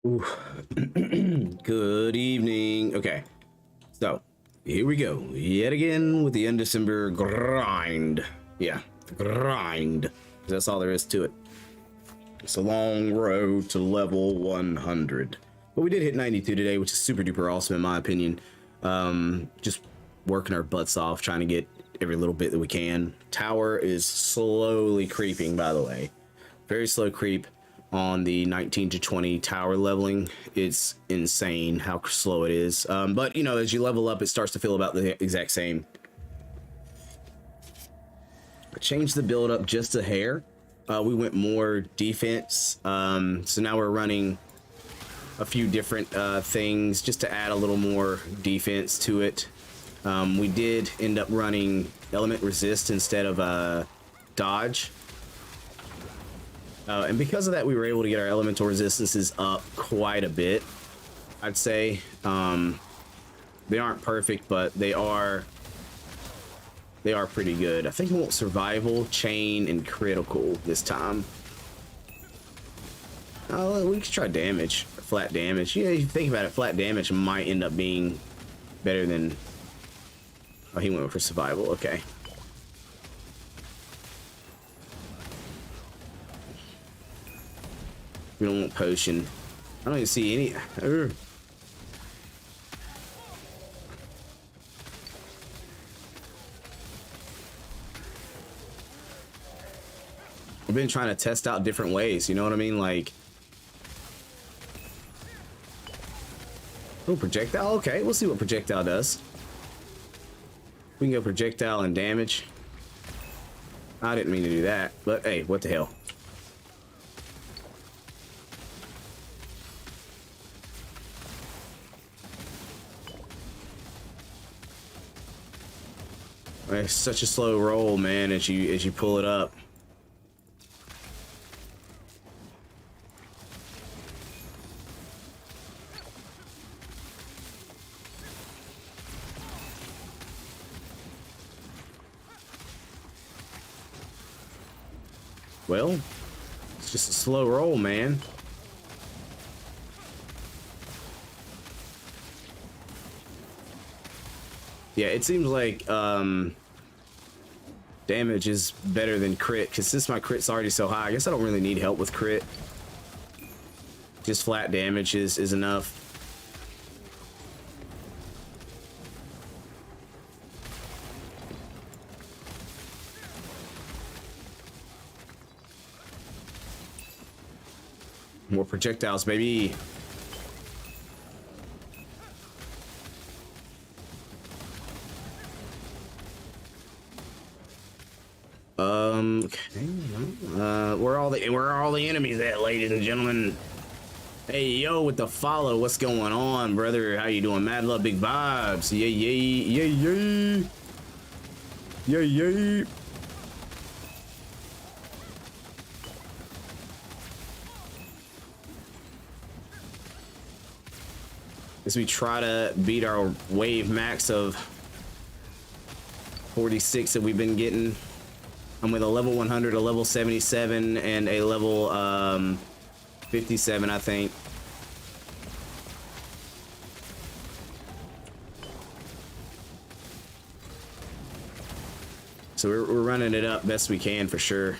Ooh. Good evening. Okay, so here we go yet again with the Undecember grind. Yeah, the grind. That's all there is to it. It's a long road to level 100, but we did hit 92 today, which is super duper awesome in my opinion. Just working our butts off, trying to get every little bit that we can. Tower is slowly creeping, by the way. Very slow creep on the 19 to 20 tower leveling. It's insane how slow it is. But you know, as you level up, it starts to feel about the exact same. I changed the build up just a hair. We went more defense. So now we're running a few different things just to add a little more defense to it. We did end up running element resist instead of dodge. And because of that, we were able to get our elemental resistances up quite a bit, I'd say. They aren't perfect, but they are pretty good. I think we want survival, chain, and critical this time. We could try damage, flat damage. Yeah, if you think about it, flat damage might end up being better than... Oh, he went for survival. Okay. We don't want potion. I don't even see any. I've been trying to test out different ways, you know what I mean? Like, oh, projectile. Okay, we'll see what projectile does. We can go projectile and damage. I didn't mean to do that, but hey, what the hell? It's such a slow roll, man, as you pull it up. Well, it's just a slow roll, man. Yeah, it seems like damage is better than crit, because since my crit's already so high, I guess I don't really need help with crit. Just flat damage is enough. More projectiles, baby. Okay. Where are all the enemies at, ladies and gentlemen? Hey, yo, with the follow, what's going on, brother? How you doing? Mad love, big vibes. Yay, yay, yay, yay. Yay, yay. As we try to beat our wave max of 46 that we've been getting. I'm with a level 100, a level 77, and a level 57, I think. So we're running it up best we can for sure.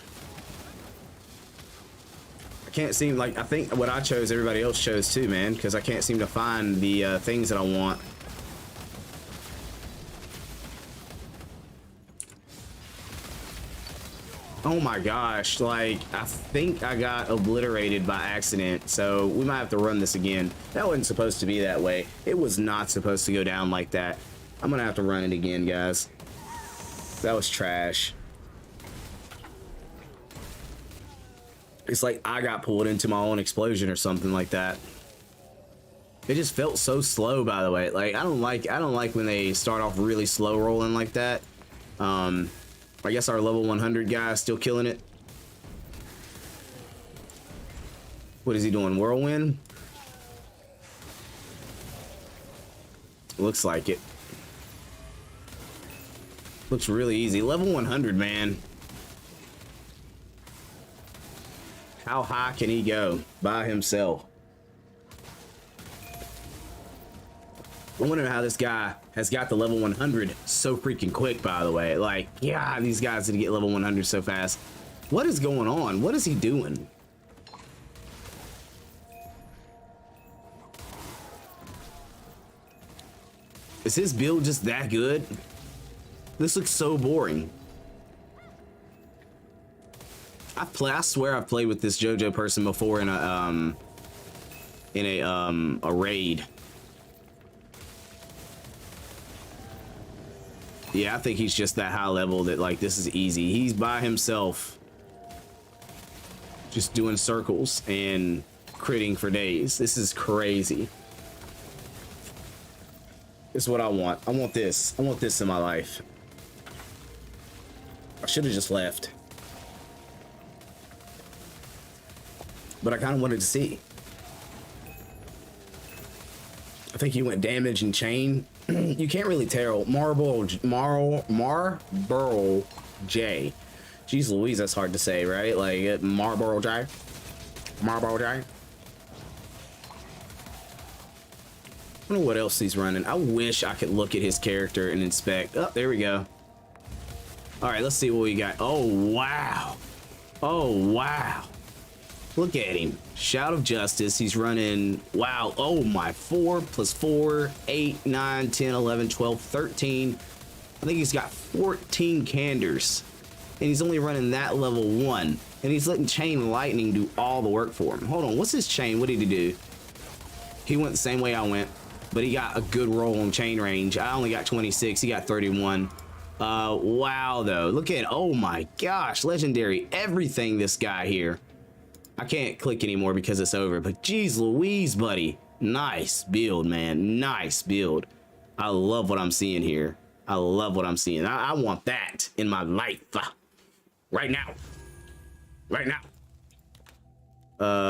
I can't seem, like, I think what I chose, everybody else chose too, man, because I can't seem to find the things that I want. Oh my gosh, like, I think I got obliterated by accident, so we might have to run this again. That wasn't supposed to be that way. It was not supposed to go down like that. I'm gonna have to run it again, guys. That was trash. It's like I got pulled into my own explosion or something like that. It just felt so slow, by the way. Like, I don't like when they start off really slow rolling like that. I guess our level 100 guy is still killing it. What is he doing? Whirlwind? Looks like it. Looks really easy. Level 100, man. How high can he go by himself? I wonder how this guy has got the level 100 so freaking quick, by the way. Like, yeah, these guys did get level 100 so fast. What is going on? What is he doing? Is his build just that good? This looks so boring. I swear I've played with this JoJo person before in a raid. Yeah, I think he's just that high level that like this is easy. He's by himself, just doing circles and critting for days. This is crazy. This is what I want. I want this. I want this in my life. I should have just left. But I kind of wanted to see. I think he went damage and chain. You can't really tell. Marlboro J. Jeez Louise, that's hard to say, right? Like Marlboro J. Marlboro J. I don't know what else he's running. I wish I could look at his character and inspect. Oh, there we go. All right, let's see what we got. Oh, wow. Oh, wow. Look at him. Shout of Justice. He's running, wow. Oh my, 4 + 4, 8, 9, 10, 11, 12, 13. I think he's got 14 candors. And he's only running that level 1. And he's letting Chain Lightning do all the work for him. Hold on, what's his chain? What did he do? He went the same way I went, but he got a good roll on chain range. I only got 26, he got 31. Wow though, look at, oh my gosh, legendary everything this guy here. I can't click anymore because it's over, but geez Louise, buddy. Nice build, man. Nice build. I love what I'm seeing here. I love what I'm seeing. I want that in my life. Right now. Right now.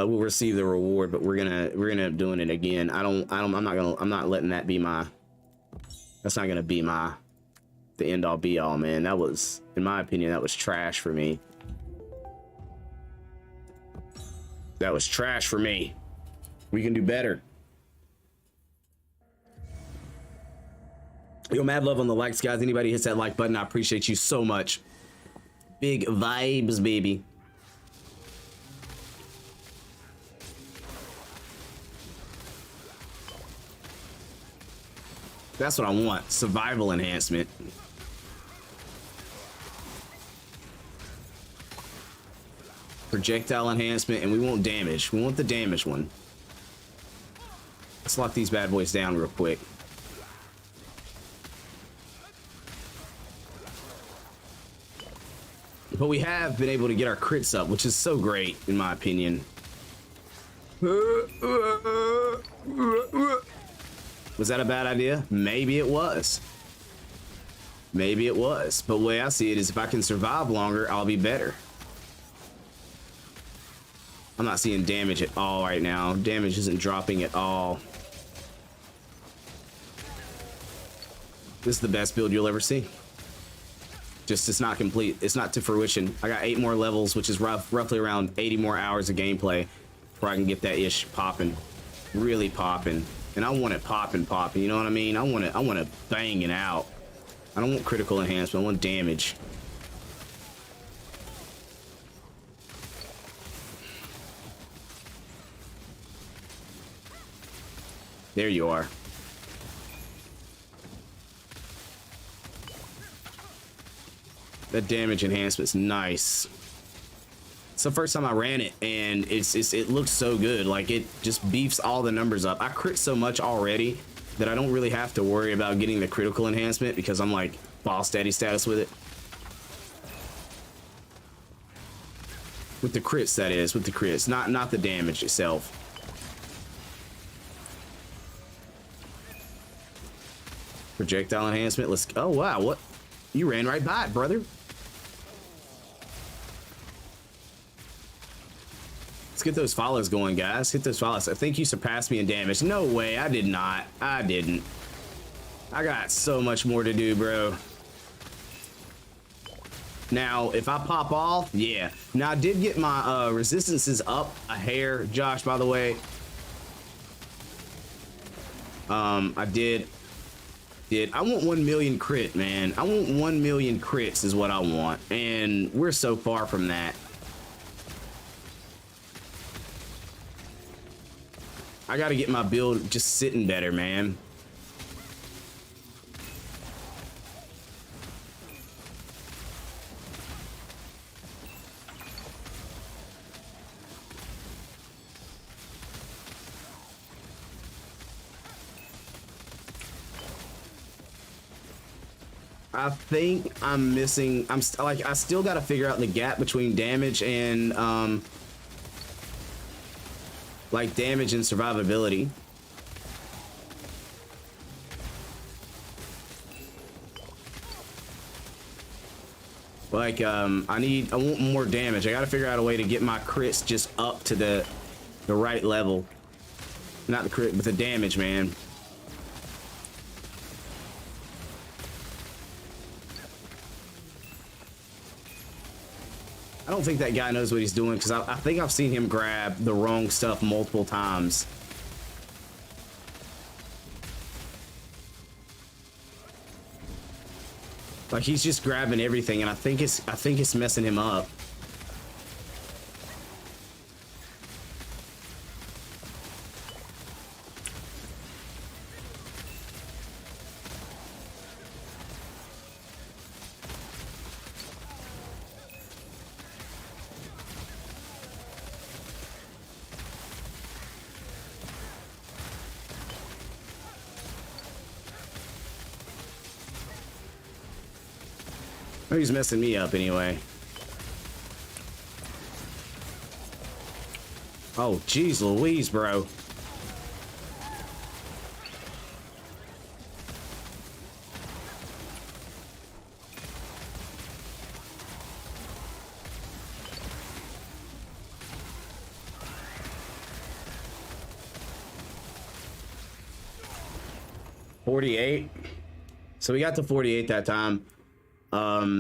We'll receive the reward, but we're gonna end up doing it again. I'm not letting that be my, that's not gonna be the end all be all, man. That was, in my opinion, that was trash for me. That was trash for me. We can do better. Yo, mad love on the likes, guys. Anybody hits that like button, I appreciate you so much. Big vibes, baby. That's what I want. Survival enhancement. Projectile enhancement, and we want damage. We want the damage one. Let's lock these bad boys down real quick. But we have been able to get our crits up, which is so great, in my opinion. Was that a bad idea? Maybe it was. Maybe it was. But the way I see it is if I can survive longer, I'll be better. I'm not seeing damage at all right now. Damage isn't dropping at all. This is the best build you'll ever see. Just, it's not complete. It's not to fruition. I got 8 more levels, which is roughly around 80 more hours of gameplay before I can get that ish popping. Really popping. And I want it popping. You know what I mean? I want it banging out. I don't want critical enhancement. I want damage. There you are. That damage enhancement's nice. It's the first time I ran it, and it looks so good. Like, it just beefs all the numbers up. I crit so much already that I don't really have to worry about getting the critical enhancement because I'm like boss daddy status with it. With the crits, that is, with the crits, not the damage itself. Projectile enhancement. Let's. Oh wow, what? You ran right by it, brother. Let's get those follows going, guys. Hit those follows. I think you surpassed me in damage. No way, I did not. I didn't. I got so much more to do, bro. Now, if I pop off, yeah. Now, I did get my resistances up a hair, Josh, by the way. I did. Dude, I want 1 million crit, man. I want 1 million crits is what I want. And we're so far from that. I gotta get my build just sitting better, man. I think I'm missing. I still got to figure out the gap between damage and like damage and survivability. Like I want more damage. I got to figure out a way to get my crits just up to the right level. Not the crit, but the damage, man. I don't think that guy knows what he's doing, because I think I've seen him grab the wrong stuff multiple times. Like, he's just grabbing everything, and I think it's messing him up. He's messing me up anyway. Oh, geez Louise, bro. $48. So we got to 48 that time.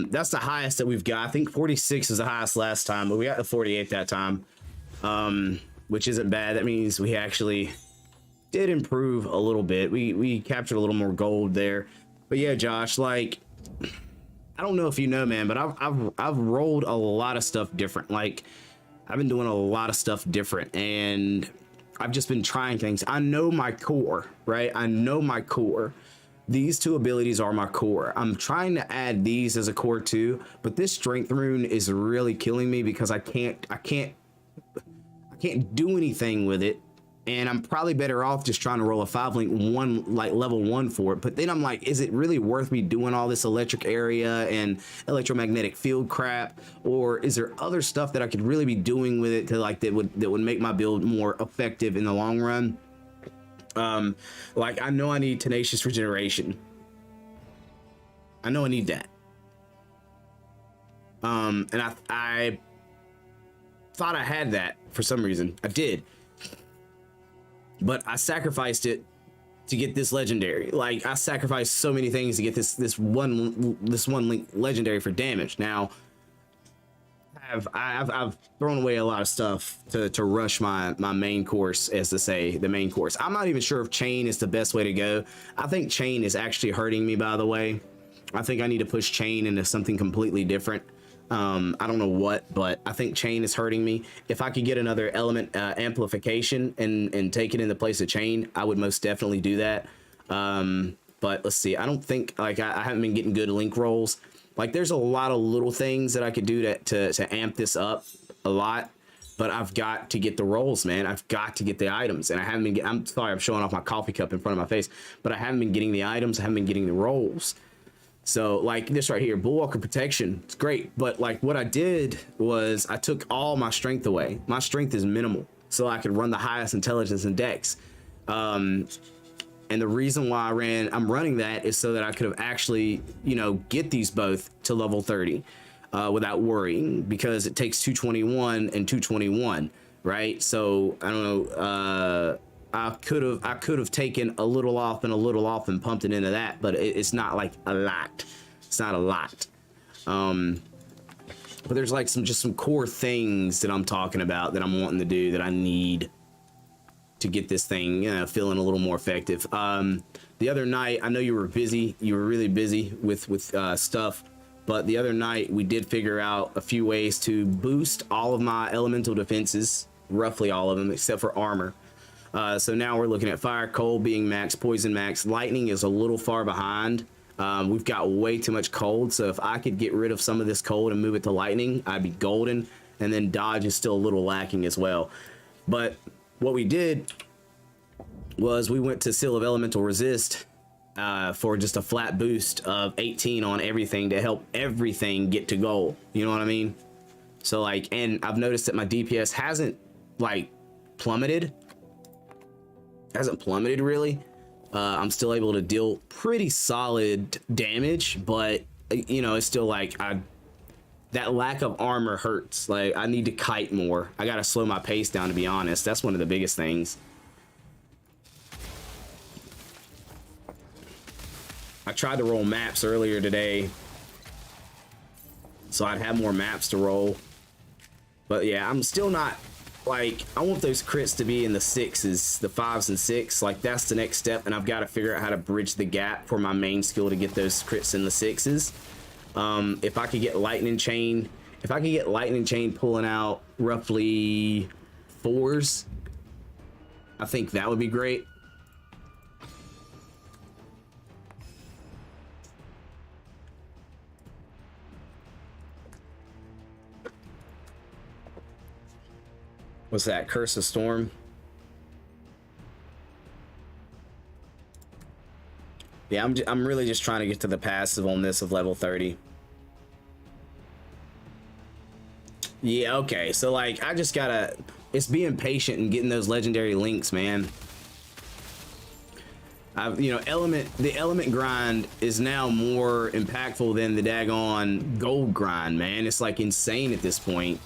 That's the highest that we've got. I think 46 is the highest last time, but we got to 48 that time, which isn't bad. That means we actually did improve a little bit. We captured a little more gold there. But yeah, Josh, like, I don't know if you know, man, but I've rolled a lot of stuff different. Like, I've been doing a lot of stuff different, and I've just been trying things. I know my core, right? I know my core. These two abilities are my core. I'm trying to add these as a core too, but this strength rune is really killing me because I can't do anything with it, and I'm probably better off just trying to roll a 5-link level 1 for it. But then I'm like, is it really worth me doing all this electric area and electromagnetic field crap, or is there other stuff that I could really be doing with it to like that would make my build more effective in the long run? Like, I know I need tenacious regeneration. I know I need that. And I thought I had that for some reason. I did, but I sacrificed it to get this legendary. Like, I sacrificed so many things to get this one link legendary for damage. Now, I've thrown away a lot of stuff to rush my main course, as to say, the main course. I'm not even sure if chain is the best way to go. I think chain is actually hurting me, by the way. I think I need to push chain into something completely different. I don't know what, but I think chain is hurting me. If I could get another element amplification and take it in the place of chain, I would most definitely do that. But let's see. I don't think, like, I haven't been getting good link rolls. Like, there's a lot of little things that I could do to amp this up a lot, but I've got to get the rolls, man. I've got to get the items, and I haven't been I'm sorry, I'm showing off my coffee cup in front of my face, but I haven't been getting the items. I haven't been getting the rolls. So, like this right here, Bulwarker Protection, it's great. But like, what I did was I took all my strength away. My strength is minimal, so I could run the highest intelligence and dex. And the reason why I'm running that is so that I could have actually, you know, get these both to level 30 without worrying, because it takes 221 and 221, right? So I don't know. I could have taken a little off and pumped it into that, but it's not like a lot. It's not a lot. But there's like some core things that I'm talking about that I'm wanting to do that I need. to get this thing, you know, feeling a little more effective. The other night, I know you were busy. You were really busy with stuff. But the other night, we did figure out a few ways to boost all of my elemental defenses, roughly all of them, except for armor. So now we're looking at fire, cold being max, poison max. Lightning is a little far behind. We've got way too much cold. So if I could get rid of some of this cold and move it to lightning, I'd be golden. And then dodge is still a little lacking as well. But what we did was we went to Seal of Elemental Resist for just a flat boost of 18 on everything to help everything get to goal. You know what I mean? So like, and I've noticed that my DPS hasn't like plummeted. Hasn't plummeted really. I'm still able to deal pretty solid damage, but you know, it's still like that lack of armor hurts. Like I need to kite more. I gotta slow my pace down, to be honest. That's one of the biggest things. I tried to roll maps earlier today, so I'd have more maps to roll. But yeah, I'm still not, like, I want those crits to be in the 6s, the 5s and 6. Like, that's the next step, and I've got to figure out how to bridge the gap for my main skill to get those crits in the 6s. If I could get Lightning Chain, pulling out roughly 4s, I think that would be great. What's that? Curse of Storm? Yeah, I'm really just trying to get to the passive on this of level 30. Yeah, okay. So like I just gotta, it's being patient and getting those legendary links, man. You know, the element grind is now more impactful than the daggone gold grind, man. It's like insane at this point.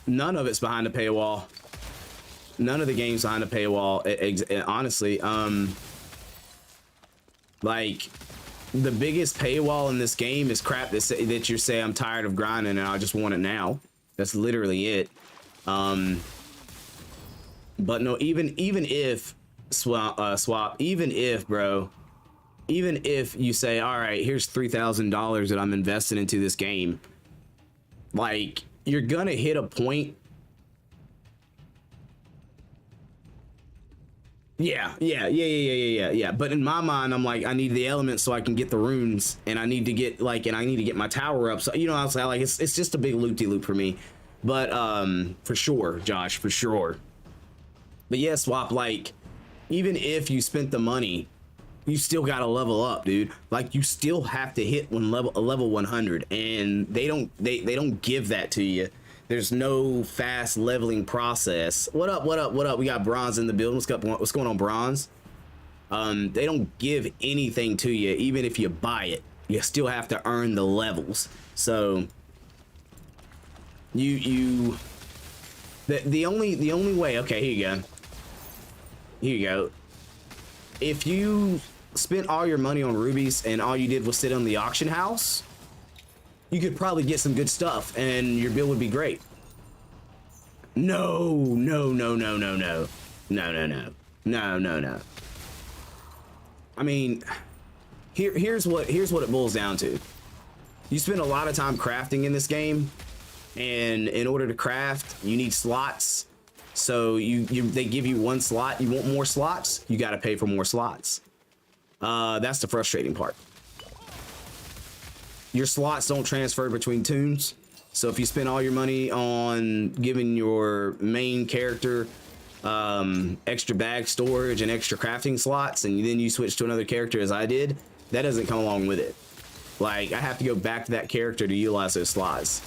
None of it's behind a paywall. None of the games behind a paywall. Honestly, like the biggest paywall in this game is crap that you say I'm tired of grinding and I just want it now. That's literally it. But no, even if swap, even if, bro, even if you say, all right, here's $3,000 that I'm investing into this game, like, you're gonna hit a point. Yeah. But in my mind, I'm like, I need the elements so I can get the runes, and I need to get my tower up. So you know, I was like, it's just a big loop-de-loop for me. But for sure, Josh, for sure. But yeah, Swap, like, even if you spent the money, you still gotta level up, dude. Like, you still have to hit level 100, and they don't give that to you. There's no fast leveling process. What up? We got Bronze in the building. What's going on, Bronze? They don't give anything to you, even if you buy it. You still have to earn the levels. So the only way. Okay, here you go. If you spent all your money on rubies and all you did was sit on the auction house, you could probably get some good stuff and your build would be great. No. I mean, here's what it boils down to. You spend a lot of time crafting in this game, and in order to craft, you need slots. So they give you one slot. You want more slots, you got to pay for more slots. That's the frustrating part. Your slots don't transfer between toons. So if you spend all your money on giving your main character extra bag storage and extra crafting slots, and then you switch to another character as I did, that doesn't come along with it. Like, I have to go back to that character to utilize those slots.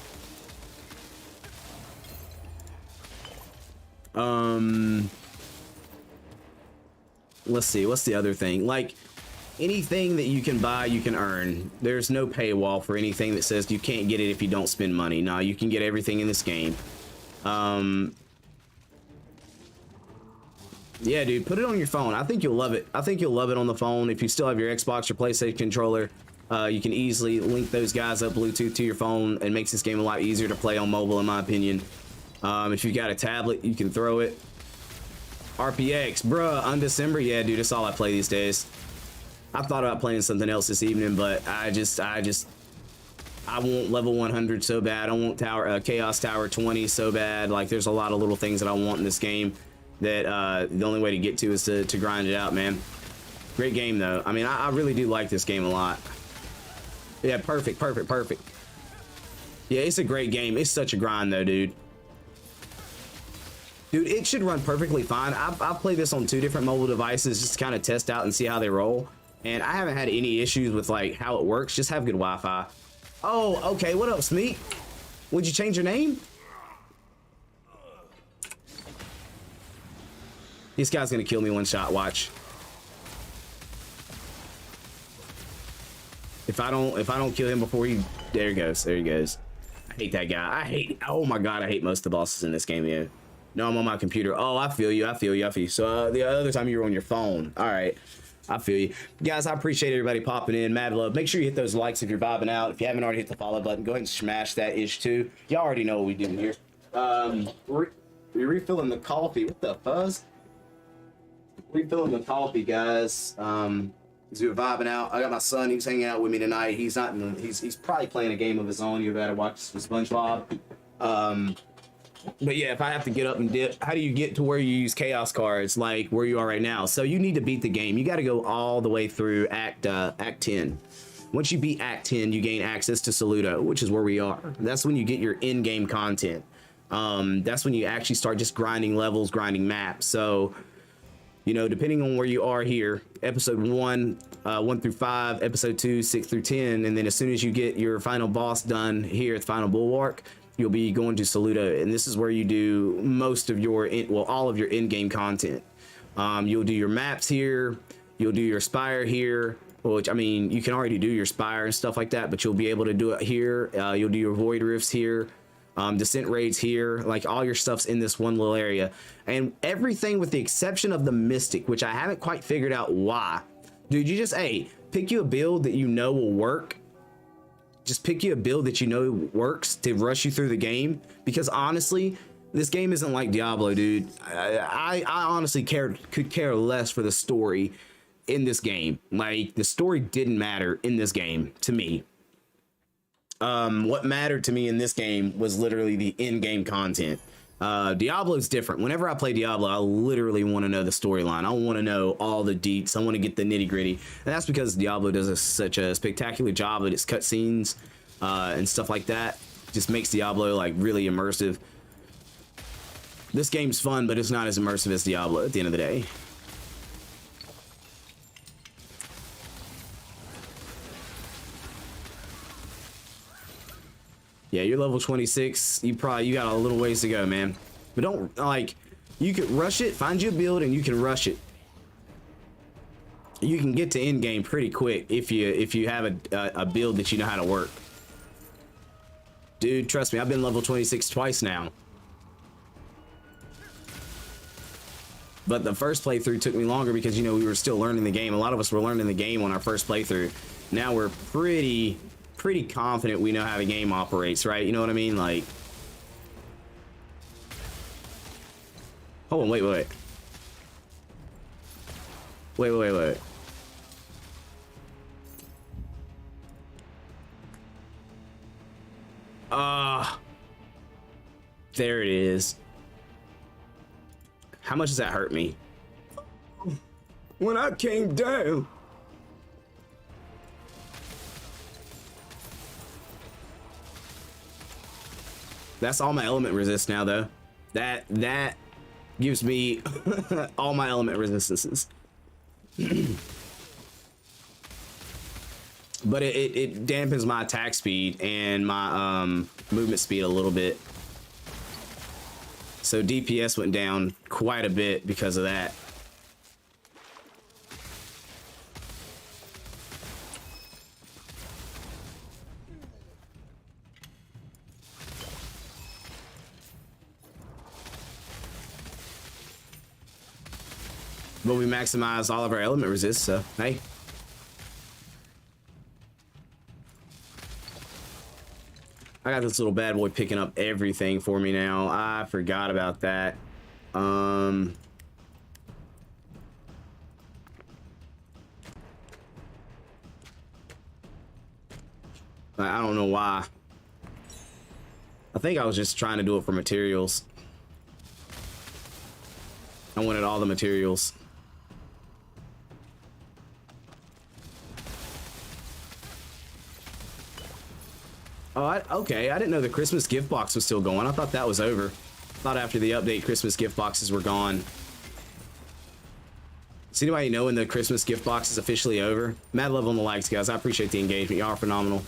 Let's see, what's the other thing? Like, anything that you can buy, you can earn. There's no paywall for anything that says you can't get it if you don't spend money. No, you can get everything in this game. Yeah, dude, put it on your phone. I think you'll love it. I think you'll love it on the phone if you still have your Xbox or PlayStation controller. You can easily link those guys up Bluetooth to your phone. It makes this game a lot easier to play on mobile, in my opinion. If you've got a tablet, you can throw it. RPX, bruh, Undecember. Yeah, dude, that's all I play these days. I thought about playing something else this evening, but I want level 100 so bad. I want Chaos Tower 20 so bad. Like, there's a lot of little things that I want in this game that the only way to get to is to grind it out, man. Great game, though. I mean, I really do like this game a lot. Yeah, perfect. Yeah, it's a great game. It's such a grind, though, dude. Dude, it should run perfectly fine. I've played this on 2 different mobile devices just to kind of test out and see how they roll. And I haven't had any issues with, like, how it works. Just have good Wi-Fi. Oh, okay. What up, Smeek? Would you change your name? This guy's gonna kill me one shot. Watch. If I don't kill him before he, there he goes. There he goes. I hate that guy. Oh my god, I hate most of the bosses in this game. Yeah. No, I'm on my computer. Oh, I feel you. So the other time you were on your phone. All right. I feel you. Guys, I appreciate everybody popping in. Mad love. Make sure you hit those likes if you're vibing out. If you haven't already hit the follow button, go ahead and smash that ish too. Y'all already know what we do here. We're refilling the coffee. What the fuzz? Refilling the coffee, guys. As we were vibing out. I got my son. He's hanging out with me tonight. He's not. He's probably playing a game of his own. You better watch some SpongeBob. But yeah, if I have to get up and dip, how do you get to where you use chaos cards like where you are right now? So you need to beat the game. You got to go all the way through Act 10. Once you beat Act 10, you gain access to Saludo, which is where we are. That's when you get your in-game content. That's when you actually start just grinding levels, grinding maps. So, you know, depending on where you are here, episode 1, 1 through 5, episode 2, 6 through 10, and then as soon as you get your final boss done here at the final bulwark, you'll be going to Saludo, and this is where you do most of your, all of your in-game content. You'll do your maps here, you'll do your spire here, which, I mean, you can already do your spire and stuff like that, but you'll be able to do it here. You'll do your void rifts here, descent raids here, like all your stuff's in this one little area. And everything with the exception of the Mystic, which I haven't quite figured out why. Dude, you just, hey, pick you a build that you know will work. Just pick you a build that you know works to rush you through the game, because honestly, this game isn't like Diablo, dude. I honestly could care less for the story in this game. Like, the story didn't matter in this game to me. What mattered to me in this game was literally the in-game content. Diablo's different. Whenever I play Diablo, I literally want to know the storyline. I want to know all the deets. I want to get the nitty-gritty. And that's because Diablo does such a spectacular job at its cutscenes and stuff like that. Just makes Diablo like really immersive. This game's fun, but it's not as immersive as Diablo at the end of the day. Yeah, you're level 26. You got a little ways to go, man. But don't, like, you can rush it, find you a build, and you can rush it. You can get to end game pretty quick if you have a build that you know how to work. Dude, trust me, I've been level 26 twice now. But the first playthrough took me longer because, you know, we were still learning the game. A lot of us were learning the game on our first playthrough. Now we're pretty confident we know how the game operates, right? You know what I mean? Like, hold on, wait. There it is. How much does that hurt me? When I came down. That's all my element resist now, though. That gives me all my element resistances. But it dampens my attack speed and my movement speed a little bit. So DPS went down quite a bit because of that. But we maximized all of our element resist, so hey. I got this little bad boy picking up everything for me now. I forgot about that. I don't know why. I think I was just trying to do it for materials. I wanted all the materials. Oh, okay. I didn't know the Christmas gift box was still going. I thought that was over. I thought after the update, Christmas gift boxes were gone. Does anybody know when the Christmas gift box is officially over? Mad love on the likes, guys. I appreciate the engagement. Y'all are phenomenal.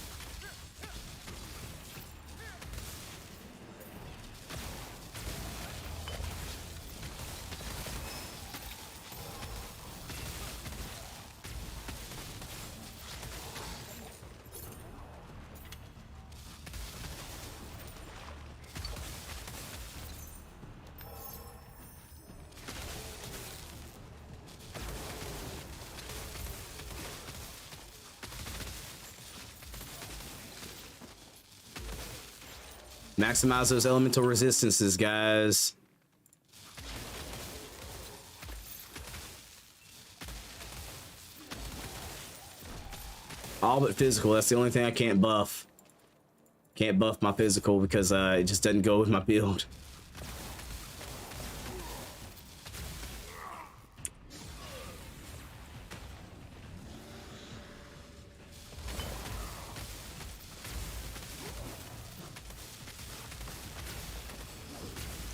Maximize those elemental resistances, guys. All but physical. That's the only thing I can't buff. Can't buff my physical because it just doesn't go with my build.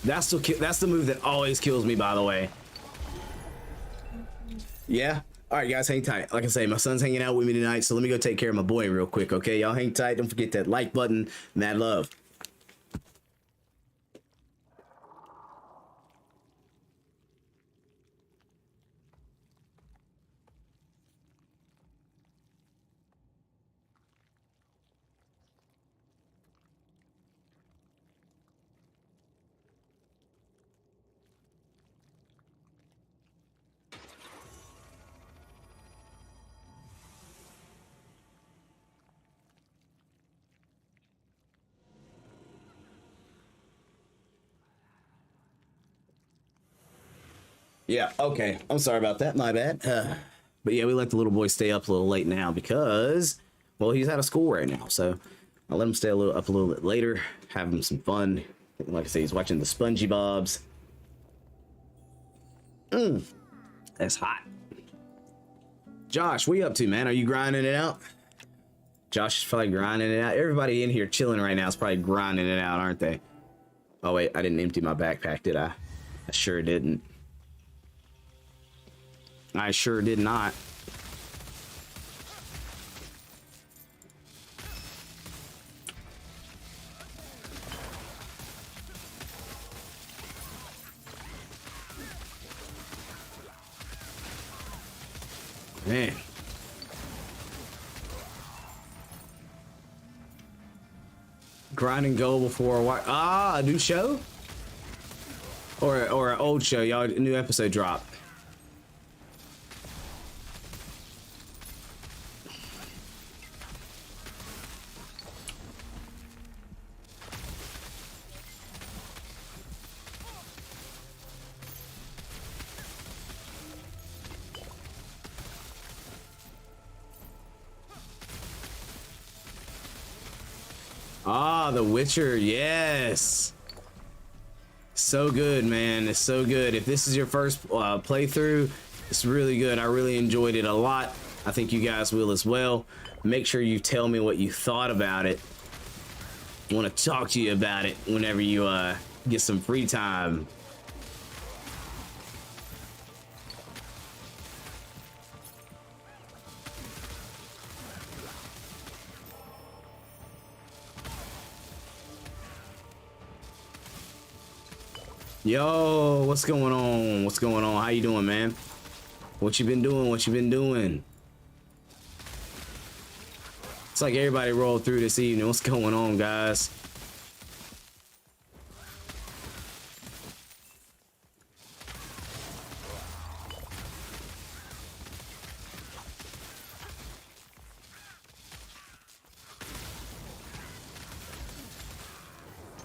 That's the move that always kills me, by the way. Yeah. All right, guys, hang tight. Like I say, my son's hanging out with me tonight, so let me go take care of my boy real quick, okay? Y'all hang tight. Don't forget that like button. Mad love. Yeah, okay. I'm sorry about that. My bad. But yeah, we let the little boy stay up a little late now because, well, he's out of school right now. So I'll let him stay up a little bit later, have him some fun. Like I say, he's watching the Spongy Bobs. That's hot. Josh, what are you up to, man? Are you grinding it out? Josh is probably grinding it out. Everybody in here chilling right now is probably grinding it out, aren't they? Oh, wait, I didn't empty my backpack, did I? I sure didn't. I sure did not. Man. Grind and go before a while. Ah, a new show? Or an old show, y'all, a new episode drop. Ah, The Witcher, yes. So good, man. It's so good. If this is your first playthrough, it's really good. I really enjoyed it a lot. I think you guys will as well. Make sure you tell me what you thought about it. I want to talk to you about it whenever you get some free time. Yo, what's going on? What's going on? How you doing, man? What you been doing? What you been doing? It's like everybody rolled through this evening. What's going on, guys?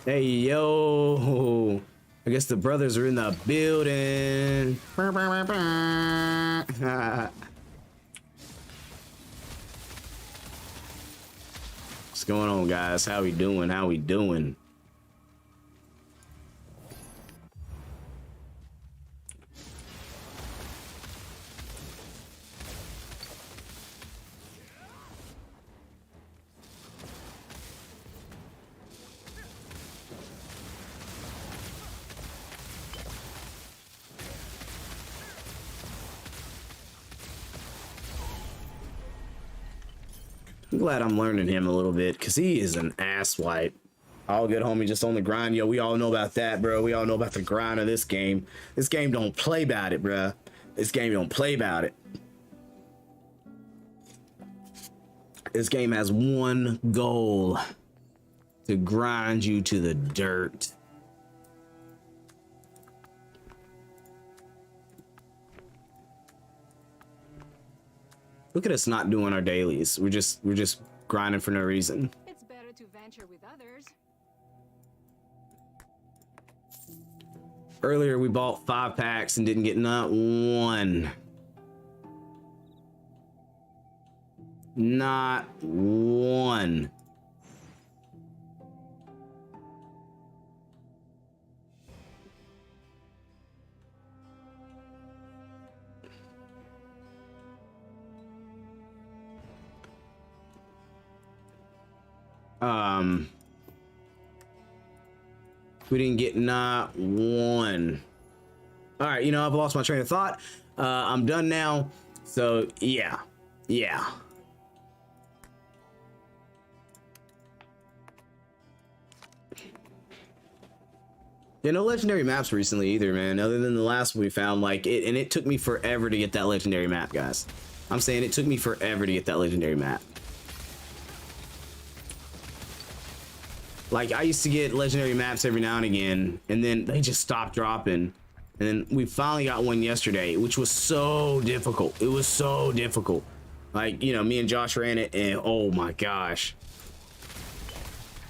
Hey, yo. I guess the brothers are in the building. What's going on, guys? How we doing? How we doing? I'm glad I'm learning him a little bit because he is an ass wipe. All good, homie, just on the grind. Yo, we all know about that, bro. We all know about the grind of this game. This game don't play about it, bro. This game don't play about it. This game has one goal: to grind you to the dirt. Look at us not doing our dailies. We're just grinding for no reason. It's better to venture with others. Earlier we bought 5 packs and didn't get not one. Not one. We didn't get not one. All right, you know, I've lost my train of thought. I'm done now. So yeah. You no legendary maps recently either, man, other than the last one we found, like it, and it took me forever to get that legendary map, guys. I'm saying it took me forever to get that legendary map. Like, I used to get legendary maps every now and again, and then they just stopped dropping. And then we finally got one yesterday, which was so difficult. It was so difficult. Like, you know, me and Josh ran it, and oh my gosh.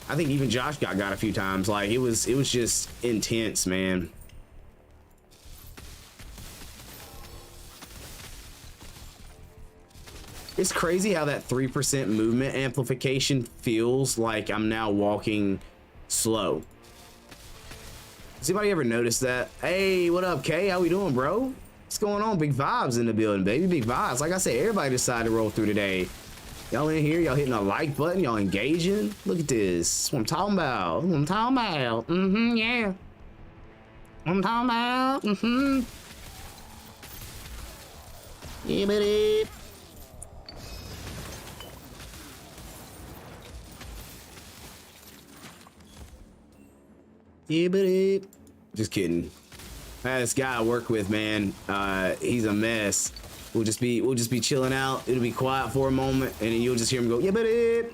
I think even Josh got a few times. Like, it was just intense, man. It's crazy how that 3% movement amplification feels like I'm now walking slow. Has anybody ever noticed that? Hey, what up, Kay? How we doing, bro? What's going on? Big vibes in the building, baby. Big vibes. Like I said, everybody decided to roll through today. Y'all in here, y'all hitting a like button, y'all engaging. Look at this. That's what I'm talking about. That's what I'm talking about. Yeah. What I'm talking about. Yeah, buddy. Yeah, buddy. Just kidding. I had this guy I work with, man. He's a mess. We'll just be chilling out. It'll be quiet for a moment, and then you'll just hear him go, yeah, buddy.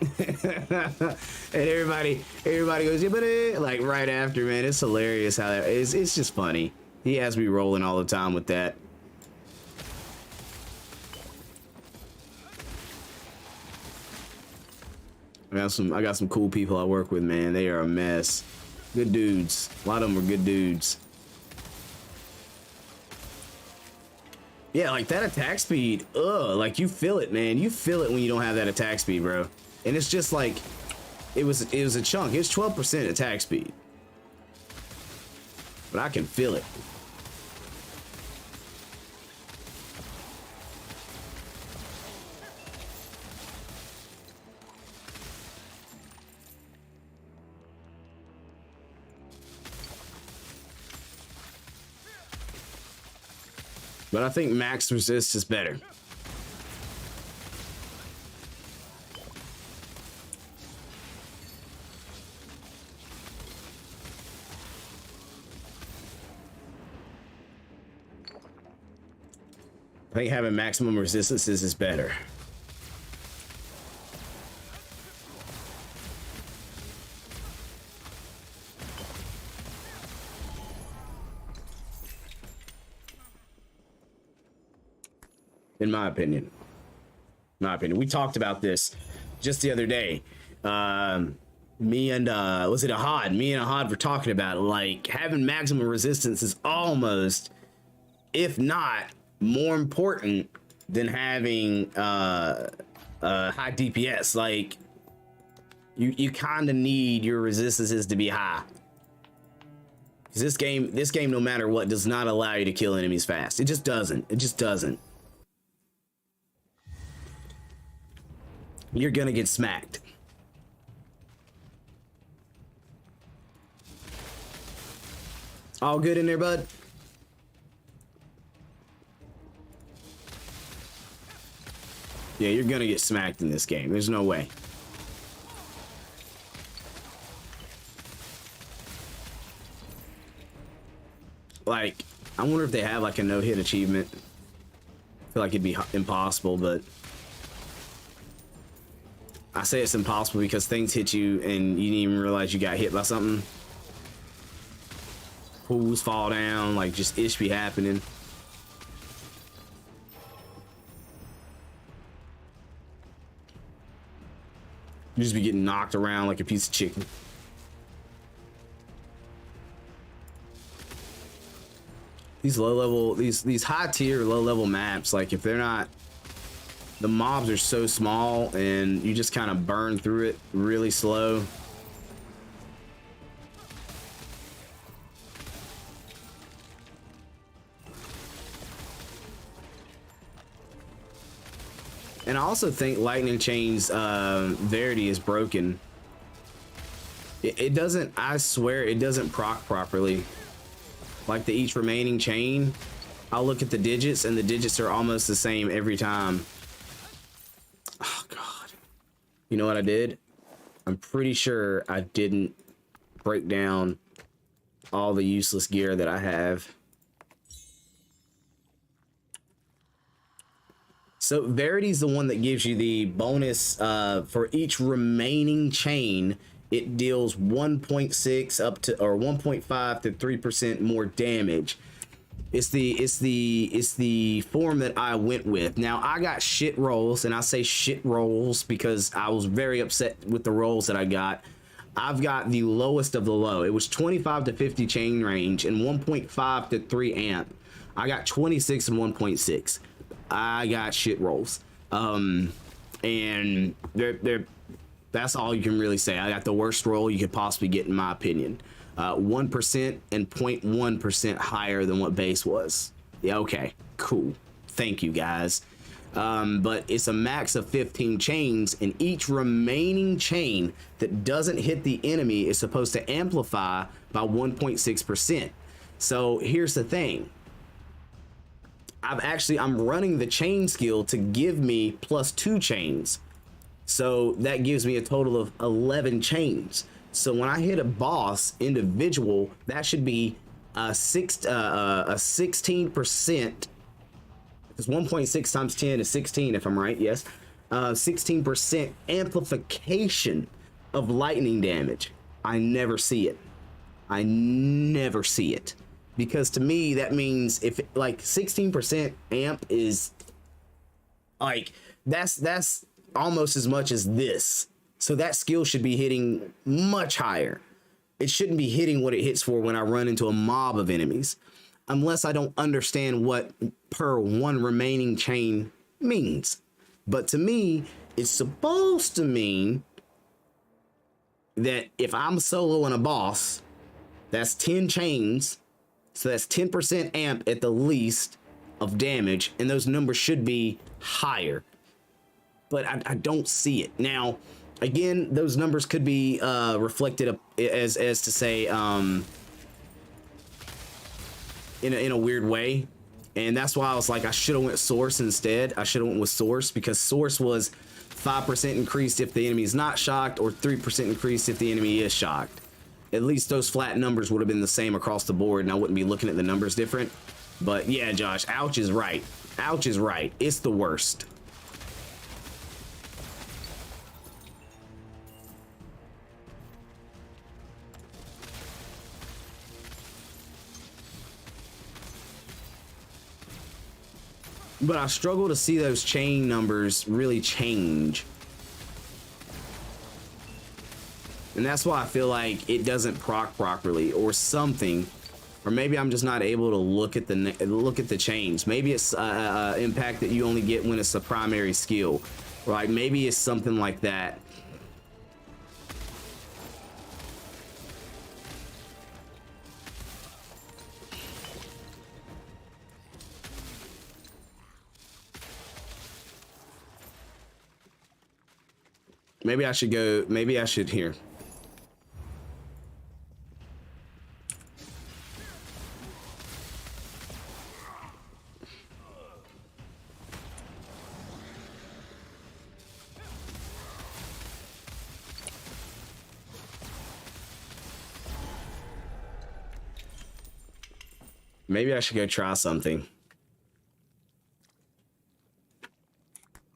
And everybody goes, yeah, buddy. Like right after, man. It's hilarious how that is. It's just funny. He has me rolling all the time with that. I got some cool people I work with, man. They are a mess. Good dudes. A lot of them are good dudes. Yeah, like that attack speed. Like you feel it, man. You feel it when you don't have that attack speed, bro. And it's just like it was a chunk. It's 12% attack speed. But I can feel it. But I think max resist is better. I think having maximum resistances is better. In my opinion. We talked about this just the other day. Me and was it Ahad? Me and Ahad were talking about it. Like having maximum resistance is almost, if not more important than having high DPS. Like you kind of need your resistances to be high. Because this game, no matter what, does not allow you to kill enemies fast. It just doesn't. It just doesn't. You're gonna get smacked. All good in there, bud? Yeah, you're gonna get smacked in this game. There's no way. Like, I wonder if they have like a no-hit achievement. I feel like it'd be impossible, but I say it's impossible because things hit you and you didn't even realize you got hit by something. Pools fall down, like just ish be happening. You just be getting knocked around like a piece of chicken. These low level, these high tier low level maps, like if they're not, the mobs are so small and you just kind of burn through it really slow. And I also think Lightning Chain's Verity is broken. It doesn't, I swear, it doesn't proc properly. Like the each remaining chain, I'll look at the digits and the digits are almost the same every time. Oh God. You know what I did? I'm pretty sure I didn't break down all the useless gear that I have. So Verity's the one that gives you the bonus for each remaining chain. It deals 1.6 up to, or 1.5 to 3% more damage. It's the form that I went with. Now I got shit rolls, and I say shit rolls because I was very upset with the rolls that I got. I've got the lowest of the low. It was 25 to 50 chain range and 1.5 to 3 amp. I got 26 and 1.6. I got shit rolls. And they're that's all you can really say. I got the worst roll you could possibly get, in my opinion. 1% and 0.1% higher than what base was. Yeah, okay, cool. Thank you, guys. But it's a max of 15 chains, and each remaining chain that doesn't hit the enemy is supposed to amplify by 1.6%. So here's the thing. I'm running the chain skill to give me +2 chains. So that gives me a total of 11 chains. So when I hit a boss individual, that should be a 16%. Because 1.6 times 10 is 16, if I'm right. Yes, 16% amplification of lightning damage. I never see it. I never see it. Because to me, that means if like 16% amp is like that's almost as much as this. So that skill should be hitting much higher. It shouldn't be hitting what it hits for when I run into a mob of enemies, unless I don't understand what per one remaining chain means. But to me, it's supposed to mean that if I'm soloing a boss, that's 10 chains. So that's 10% amp at the least of damage, and those numbers should be higher. But I don't see it. Now, again, those numbers could be reflected as to say in a weird way. And that's why I was like, I should have went source instead. I should have went with source, because source was 5% increased if the enemy is not shocked, or 3% increased if the enemy is shocked. At least those flat numbers would have been the same across the board, and I wouldn't be looking at the numbers different. But yeah, Josh, ouch is right. Ouch is right. It's the worst. But I struggle to see those chain numbers really change. And that's why I feel like it doesn't proc properly or something. Or maybe I'm just not able to look at the chains. Maybe it's impact that you only get when it's a primary skill. Like maybe it's something like that. Maybe I should go. Maybe I should here. Maybe I should go try something.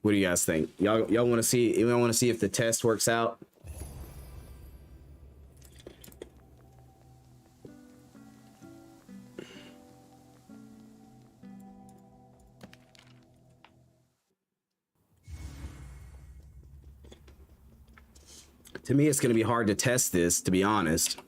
What do you guys think? Y'all want to see? Y'all want to see if the test works out? To me, it's going to be hard to test this, to be honest.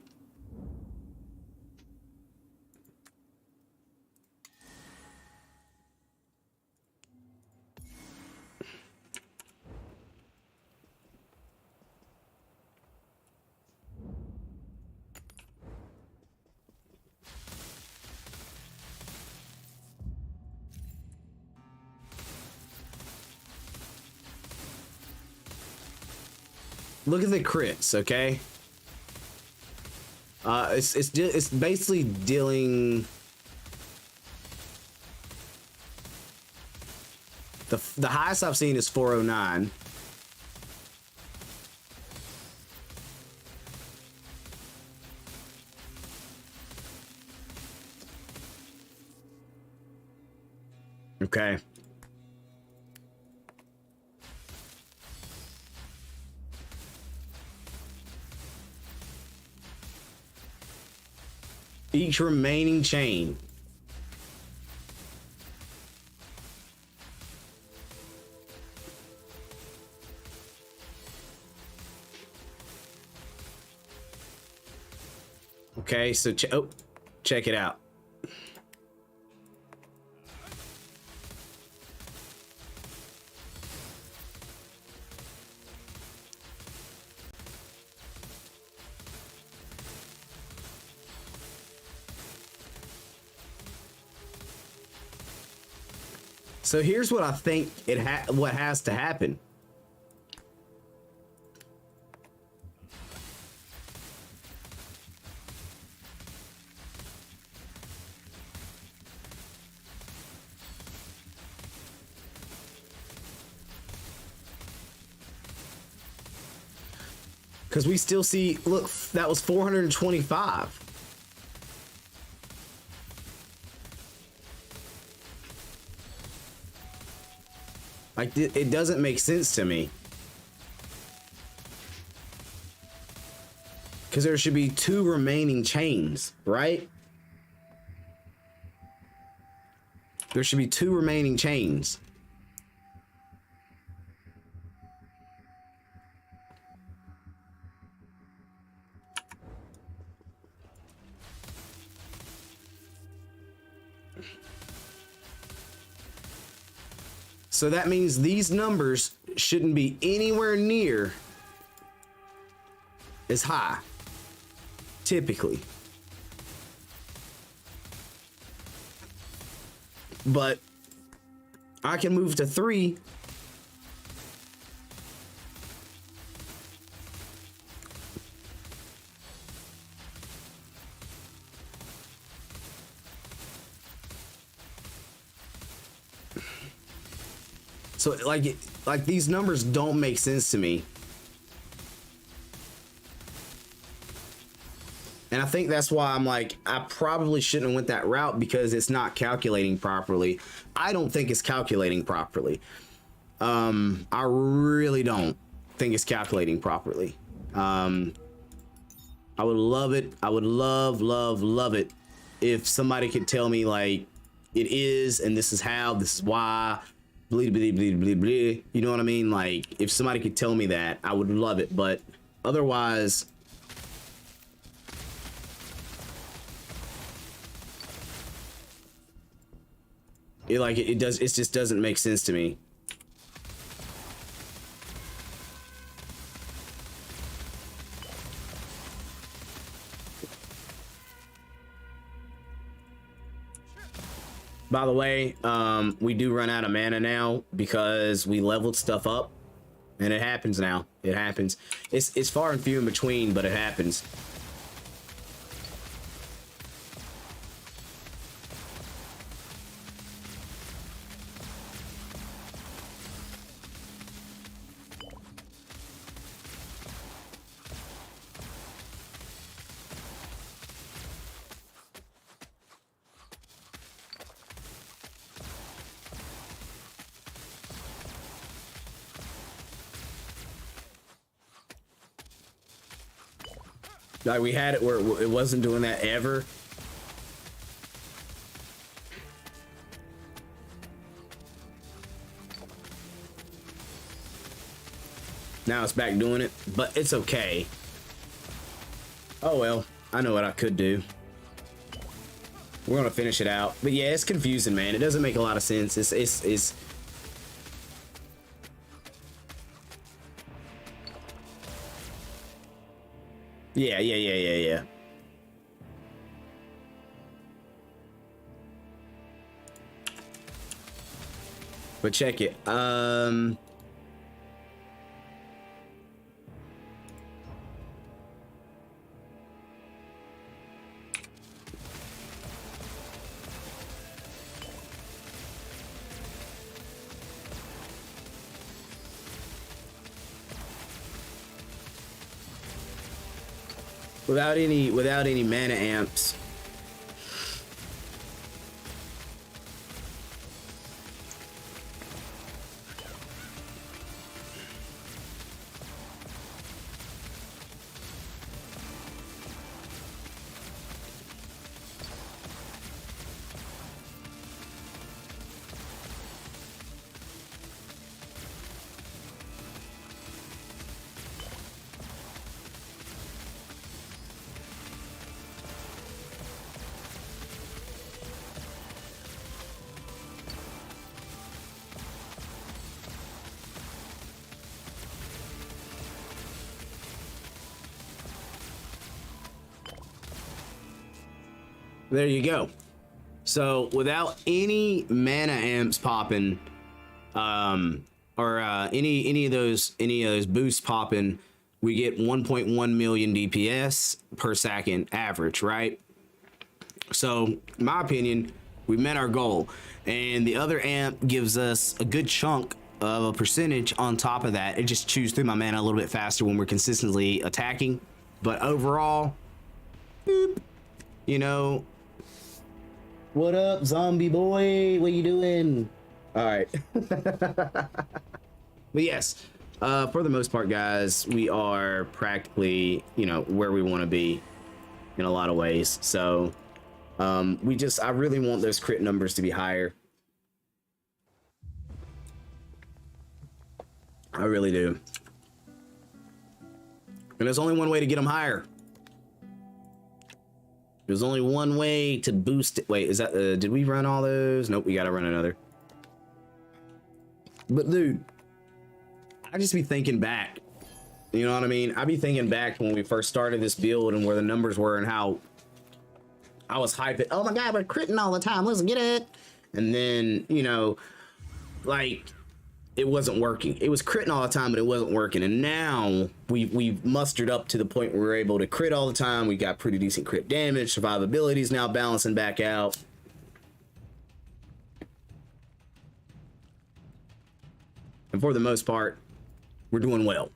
Look at the crits, okay? It's basically dealing the highest I've seen is 409. Okay. Each remaining chain. Okay, so check it out. So here's what I think what has to happen. Because we still see, look, that was 425. Like, it doesn't make sense to me. Because there should be 2 remaining chains, right? There should be 2 remaining chains. So that means these numbers shouldn't be anywhere near as high, typically. But I can move to 3. So like these numbers don't make sense to me. And I think that's why I'm like, I probably shouldn't have went that route, because it's not calculating properly. I don't think it's calculating properly. I really don't think it's calculating properly. I would love it. I would love it if somebody could tell me like it is, and this is how, this is why, blee, blee, blee, blee, blee. You know what I mean? Like if somebody could tell me that, I would love it. But otherwise, It just doesn't make sense to me. By the way, we do run out of mana now because we leveled stuff up, and it happens now. It happens. It's far and few in between, but it happens. Like, we had it where it wasn't doing that ever. Now it's back doing it, but it's okay. Oh well, I know what I could do. We're gonna finish it out. But yeah, it's confusing, man. It doesn't make a lot of sense. It's yeah. But check it. Without any mana amps. There you go. So without any mana amps popping, or any of those boosts popping, we get 1.1 million DPS per second average, right? So in my opinion, we met our goal, and the other amp gives us a good chunk of a percentage on top of that. It just chews through my mana a little bit faster when we're consistently attacking, but overall, boop, you know. What up, zombie boy? What you doing? All right. But yes, for the most part, guys, we are practically, you know, where we want to be in a lot of ways. So I really want those crit numbers to be higher. I really do. And there's only one way to get them higher. There's only one way to boost it. Wait, is that, did we run all those? Nope, we gotta run another. But dude, I just be thinking back. You know what I mean? I be thinking back to when we first started this build and where the numbers were and how I was hyping. Oh my God, we're critting all the time. Let's get it. And then, you know, like, it wasn't working. It was critting all the time, but it wasn't working. And now we've mustered up to the point where we're able to crit all the time. We got pretty decent crit damage. Survivability is now balancing back out. And for the most part, we're doing well.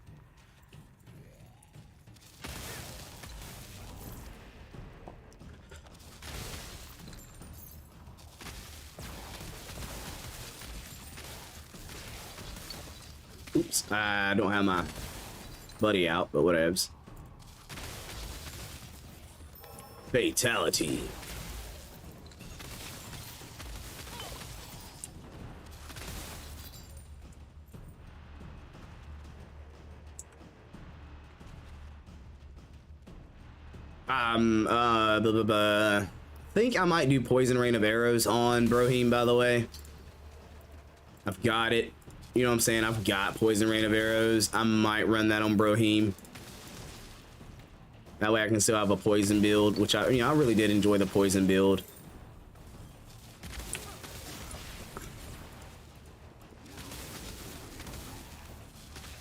Oops, I don't have my buddy out, but whatevs. Fatality. think I might do Poison Rain of Arrows on Brohim, by the way. I've got it. You know what I'm saying? I've got Poison Rain of Arrows. I might run that on Brohim. That way I can still have a poison build, which I really did enjoy the poison build.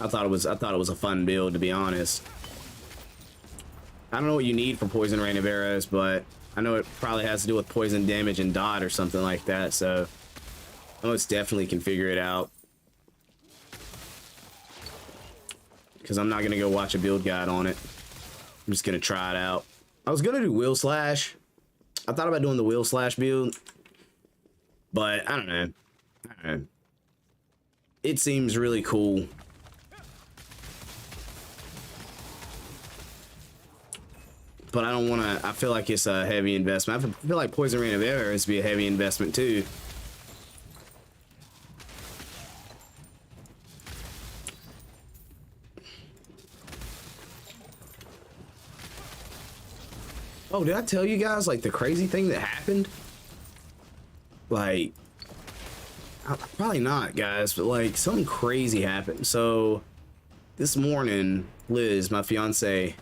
I thought it was a fun build, to be honest. I don't know what you need for Poison Rain of Arrows, but I know it probably has to do with poison damage and dot or something like that, so I most definitely can figure it out. Because I'm not going to go watch a build guide on it. I'm just going to try it out. I was going to do Will Slash. I thought about doing the Will Slash build, but I don't know. It seems really cool. But I don't want to, I feel like it's a heavy investment. I feel like Poison Rain of Arrows would be a heavy investment too. Oh, did I tell you guys like the crazy thing that happened? Like, probably not, guys, but like something crazy happened. So this morning, Liz, my fiance,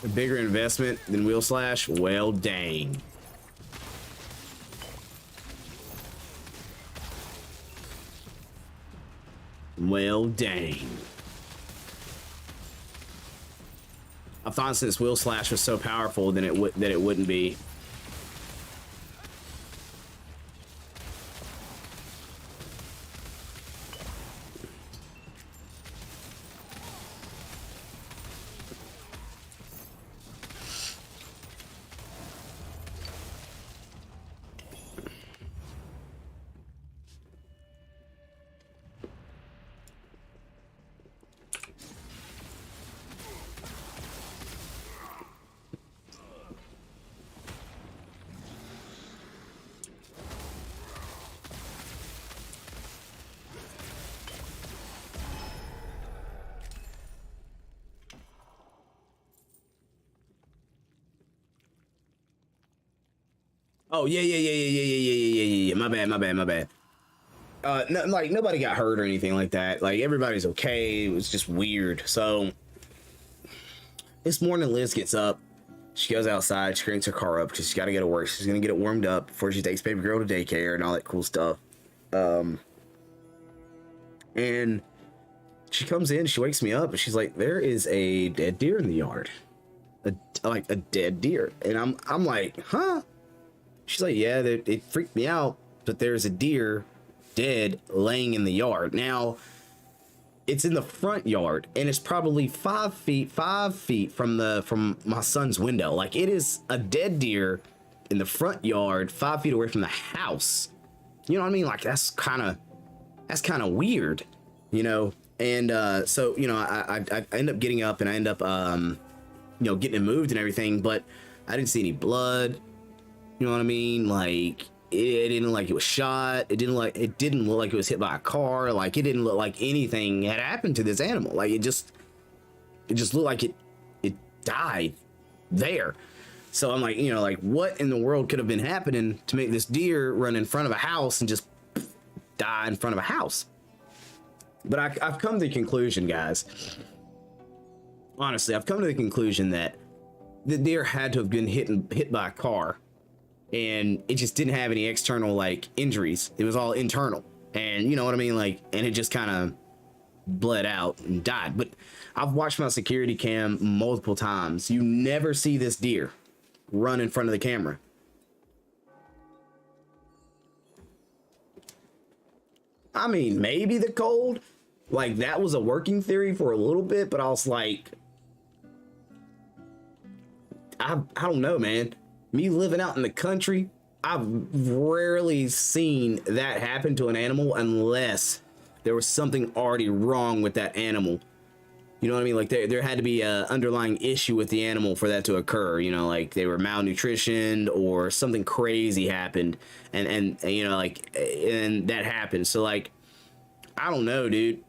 a bigger investment than Wheel Slash? Well, dang. Well, dang. I thought since Wheel Slash was so powerful, then it wouldn't be. Oh yeah. My bad. No, like nobody got hurt or anything like that. Like everybody's okay. It was just weird. So this morning, Liz gets up. She goes outside. She cranks her car up because she's got to go to work. She's gonna get it warmed up before she takes baby girl to daycare and all that cool stuff. And she comes in. She wakes me up and she's like, "There is a dead deer in the yard." Like a dead deer, and I'm like, "Huh?" She's like, "Yeah, it freaked me out, but there's a deer dead laying in the yard." Now, it's in the front yard, and it's probably 5 feet from my son's window. Like, it is a dead deer in the front yard, 5 feet away from the house. You know what I mean? Like, that's kind of weird, you know? And so, you know, I end up getting up, and I end up, you know, getting it moved and everything, but I didn't see any blood. You know what I mean? Like, it didn't look like it was shot. It didn't look like it was hit by a car. Like, it didn't look like anything had happened to this animal. Like, it just looked like it died there. So I'm like, you know, like, what in the world could have been happening to make this deer run in front of a house and just die in front of a house? But I've come to the conclusion, guys. Honestly, I've come to the conclusion that the deer had to have been hit by a car. And it just didn't have any external like injuries. It was all internal, and you know what I mean, like, and it just kind of bled out and died. But I've watched my security cam multiple times. You never see this deer run in front of the camera. I mean, maybe the cold, like, that was a working theory for a little bit, but I was like, I don't know, man. Me living out in the country, I've rarely seen that happen to an animal unless there was something already wrong with that animal. You know what I mean? Like, there had to be a underlying issue with the animal for that to occur. You know, like they were malnutritioned or something crazy happened, and you know, like, and that happened. So like, I don't know, dude.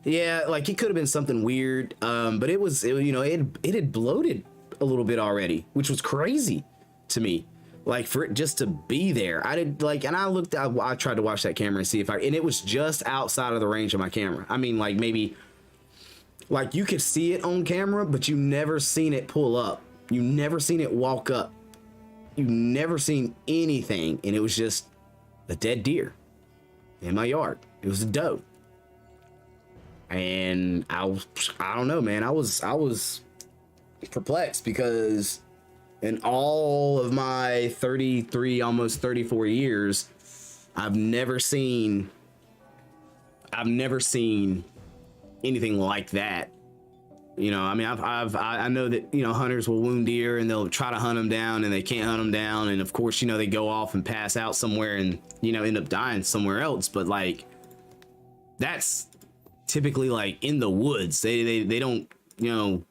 Yeah, like, it could have been something weird. But it you know, it had bloated a little bit already, which was crazy. to me. Like for it just to be there. I did like, and I tried to watch that camera and see if and it was just outside of the range of my camera. I mean, like maybe like you could see it on camera, but you never seen it pull up. You never seen it walk up. You never seen anything. And it was just a dead deer in my yard. It was a doe. And I don't know, man. I was perplexed because in all of my 33, almost 34 years, I've never seen anything like that. You know, I mean, I know that, you know, hunters will wound deer and they'll try to hunt them down and they can't hunt them down. And of course, you know, they go off and pass out somewhere and, you know, end up dying somewhere else. But like, that's typically like in the woods. They don't, you know,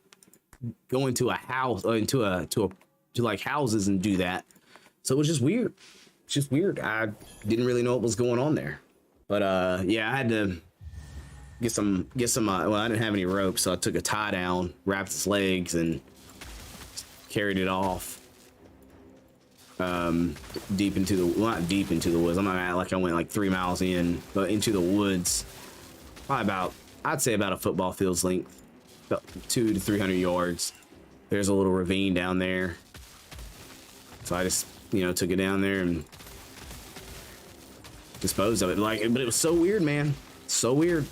go into a house or to like houses and do that. So it was just weird. It's just weird. I didn't really know what was going on there. But yeah, I had to get some well, I didn't have any rope, so I took a tie down, wrapped its legs and carried it off deep into the, well, not deep into the woods. I'm not gonna act like I went like 3 miles in, but into the woods, probably about, I'd say about a football field's length, about 200 to 300 yards. There's a little ravine down there, so I just, you know, took it down there and disposed of it. Like, but it was so weird, man. So weird.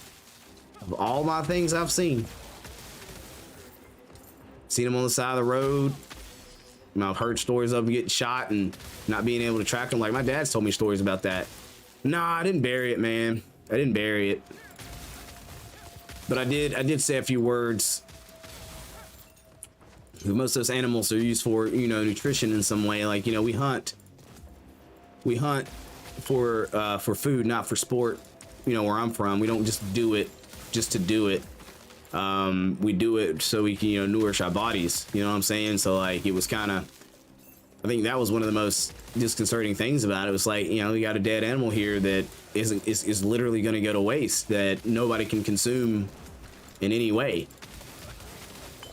Of all my things I've seen them on the side of the road. You know, I've heard stories of them getting shot and not being able to track them. Like my dad's told me stories about that. Nah, I didn't bury it, man. I didn't bury it. But I did say a few words. Most of those animals are used for, you know, nutrition in some way. Like, you know, we hunt for food, not for sport. You know, where I'm from, we don't just do it just to do it. We do it so we can, you know, nourish our bodies. You know what I'm saying? So like, it was kind of, I think that was one of the most disconcerting things about it. It was like, you know, we got a dead animal here that is literally going to go to waste, that nobody can consume in any way.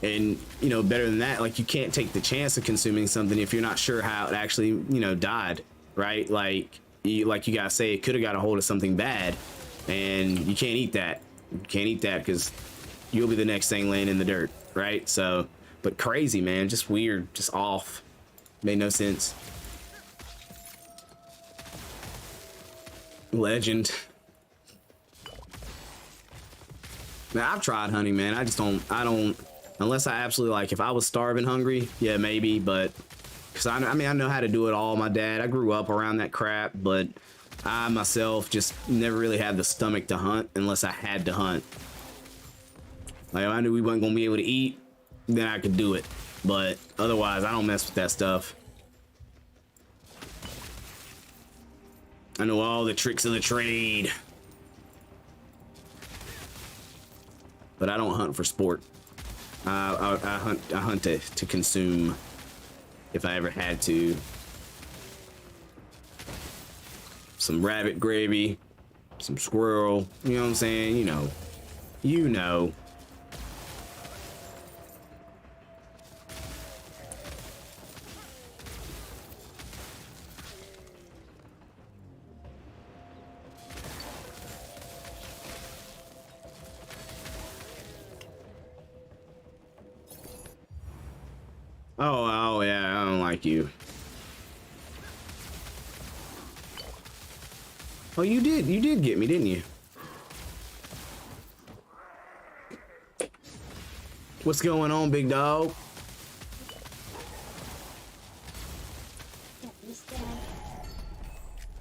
And, you know, better than that, like you can't take the chance of consuming something if you're not sure how it actually, you know, died, right? Like you gotta say it could have got a hold of something bad, and you can't eat that. You can't eat that because you'll be the next thing laying in the dirt, right? So, but crazy, man, just weird, just off, made no sense. Legend. Now I've tried hunting, man. I don't unless I absolutely, like, if I was starving hungry, yeah, maybe, but because I mean I know how to do it all. My dad, I grew up around that crap, but I myself just never really had the stomach to hunt unless I had to hunt. Like if I knew we weren't gonna be able to eat, then I could do it, but otherwise I don't mess with that stuff. I know all the tricks of the trade, but I don't hunt for sport. I hunt to consume if I ever had to. Some rabbit gravy, some squirrel, you know what I'm saying? You know. Oh yeah, I don't like you. Oh, you did get me, didn't you? What's going on, big dog?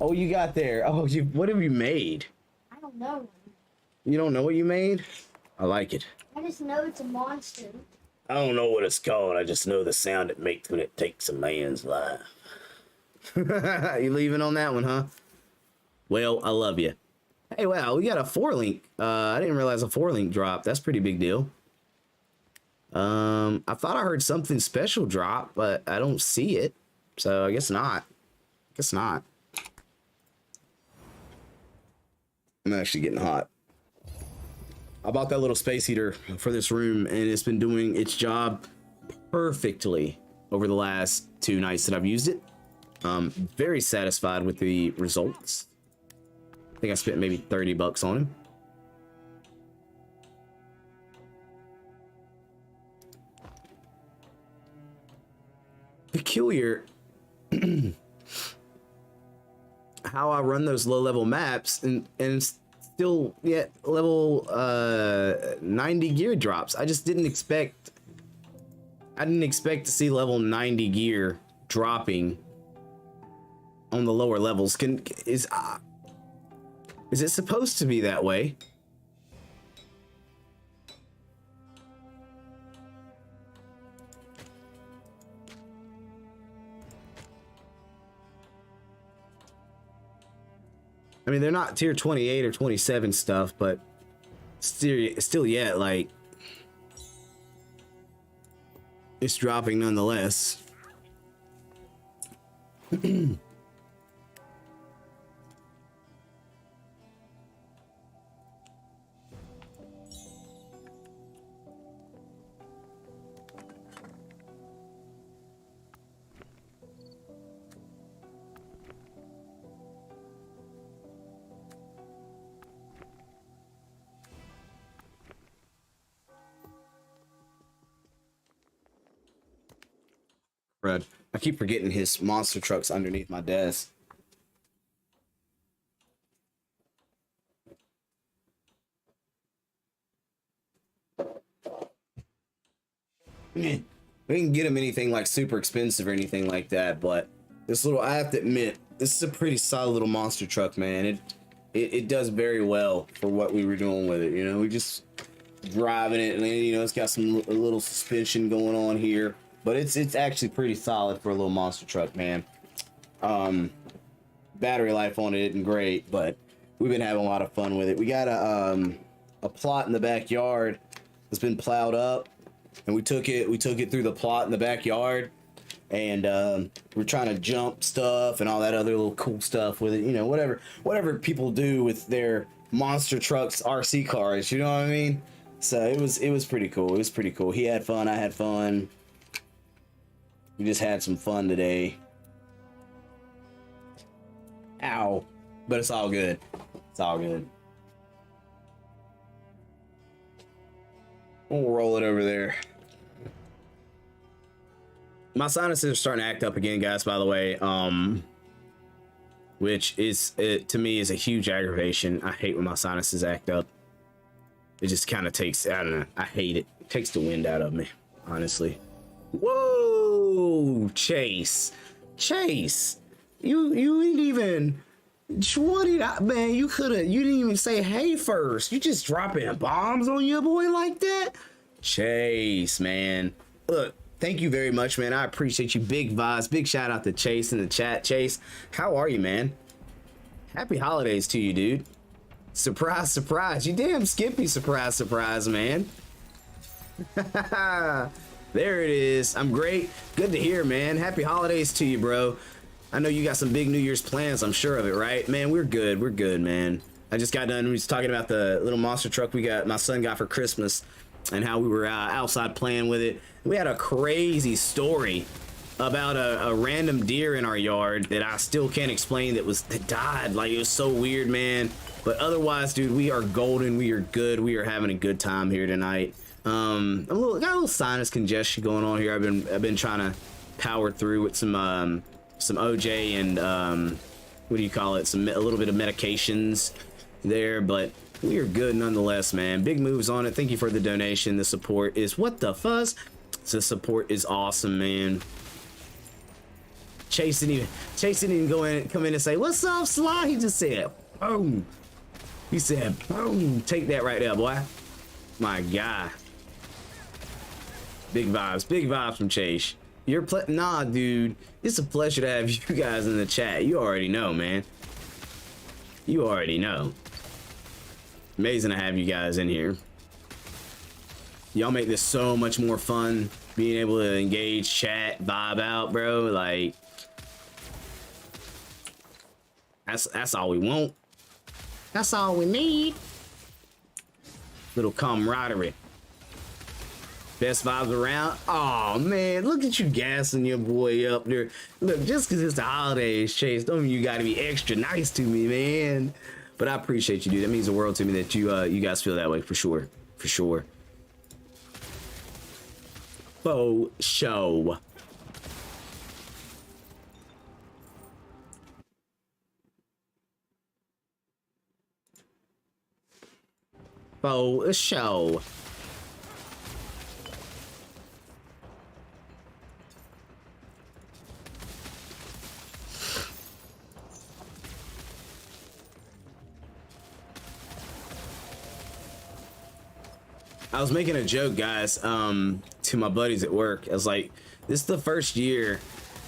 Oh, you got there. Oh, what have you made? I don't know. You don't know what you made? I like it. I just know it's a monster. I don't know what it's called. I just know the sound it makes when it takes a man's life. You leaving on that one, huh? Well, I love you. Hey, wow, we got a 4-link. I didn't realize a 4-link drop. That's a pretty big deal. I thought I heard something special drop, but I don't see it. So I guess not. I'm actually getting hot. I bought that little space heater for this room, and it's been doing its job perfectly. over the last 2 nights that I've used it. Very satisfied with the results. I think I spent maybe 30 bucks on him. Peculiar how I run those low level maps and still yet level 90 gear drops. I just didn't expect to see level 90 gear dropping on the lower levels. Is it supposed to be that way? I mean, they're not tier 28 or 27 stuff, but still yet, like, it's dropping nonetheless. I keep forgetting his monster truck's underneath my desk. We didn't get him anything like super expensive or anything like that, but this little, I have to admit, this is a pretty solid little monster truck, man. It does very well for what we were doing with it. You know, we just driving it, and you know, it's got a little suspension going on here. But it's actually pretty solid for a little monster truck, man. Battery life on it isn't great, but we've been having a lot of fun with it. We got a plot in the backyard that's been plowed up, and we took it through the plot in the backyard, and we're trying to jump stuff and all that other little cool stuff with it. You know, whatever people do with their monster trucks, RC cars. You know what I mean? So it was pretty cool. It was pretty cool. He had fun. I had fun. We just had some fun today. Ow. But it's all good. It's all good. We'll roll it over there. My sinuses are starting to act up again, guys, by the way. Which is, to me, is a huge aggravation. I hate when my sinuses act up. It just kind of takes, I don't know, I hate it. It takes the wind out of me, honestly. Whoa, Chase, you didn't even, man, you didn't even say hey first. You just dropping bombs on your boy like that? Chase, man, look, thank you very much, man. I appreciate you. Big vibes. Big shout out to Chase in the chat. Chase, how are you, man? Happy holidays to you, dude. Surprise, surprise. You damn skippy surprise, man. There it is. I'm great. Good to hear, man. Happy holidays to you, bro. I know you got some big New Year's plans. I'm sure of it, right? Man, we're good. We're good, man. I just got done. We was talking about the little monster truck my son got for Christmas, and how we were outside playing with it. We had a crazy story about a random deer in our yard that I still can't explain that died. Like, it was so weird, man. But otherwise, dude, we are golden. We are good. We are having a good time here tonight. Got a little sinus congestion going on here. I've been trying to power through with some OJ and what do you call it? A little bit of medications there, but we are good nonetheless, man. Big moves on it. Thank you for the donation. The support is what the fuzz. The support is awesome, man. Chase didn't even come in and say, "What's up, Sly?" He just said, "Boom." He said, "Boom." Take that right there, boy. My guy. Big vibes from Chase. Nah, dude. It's a pleasure to have you guys in the chat. You already know, man. You already know. Amazing to have you guys in here. Y'all make this so much more fun. Being able to engage, chat, vibe out, bro. Like, that's all we want. That's all we need. Little camaraderie. Best vibes around. Oh man, look at you gassing your boy up there. Look, just because it's the holidays, Chase, don't mean you gotta be extra nice to me, man. But I appreciate you, dude. That means the world to me that you guys feel that way, for sure. For sure. Faux show. Faux show. I was making a joke, guys, to my buddies at work. I was like, this is the first year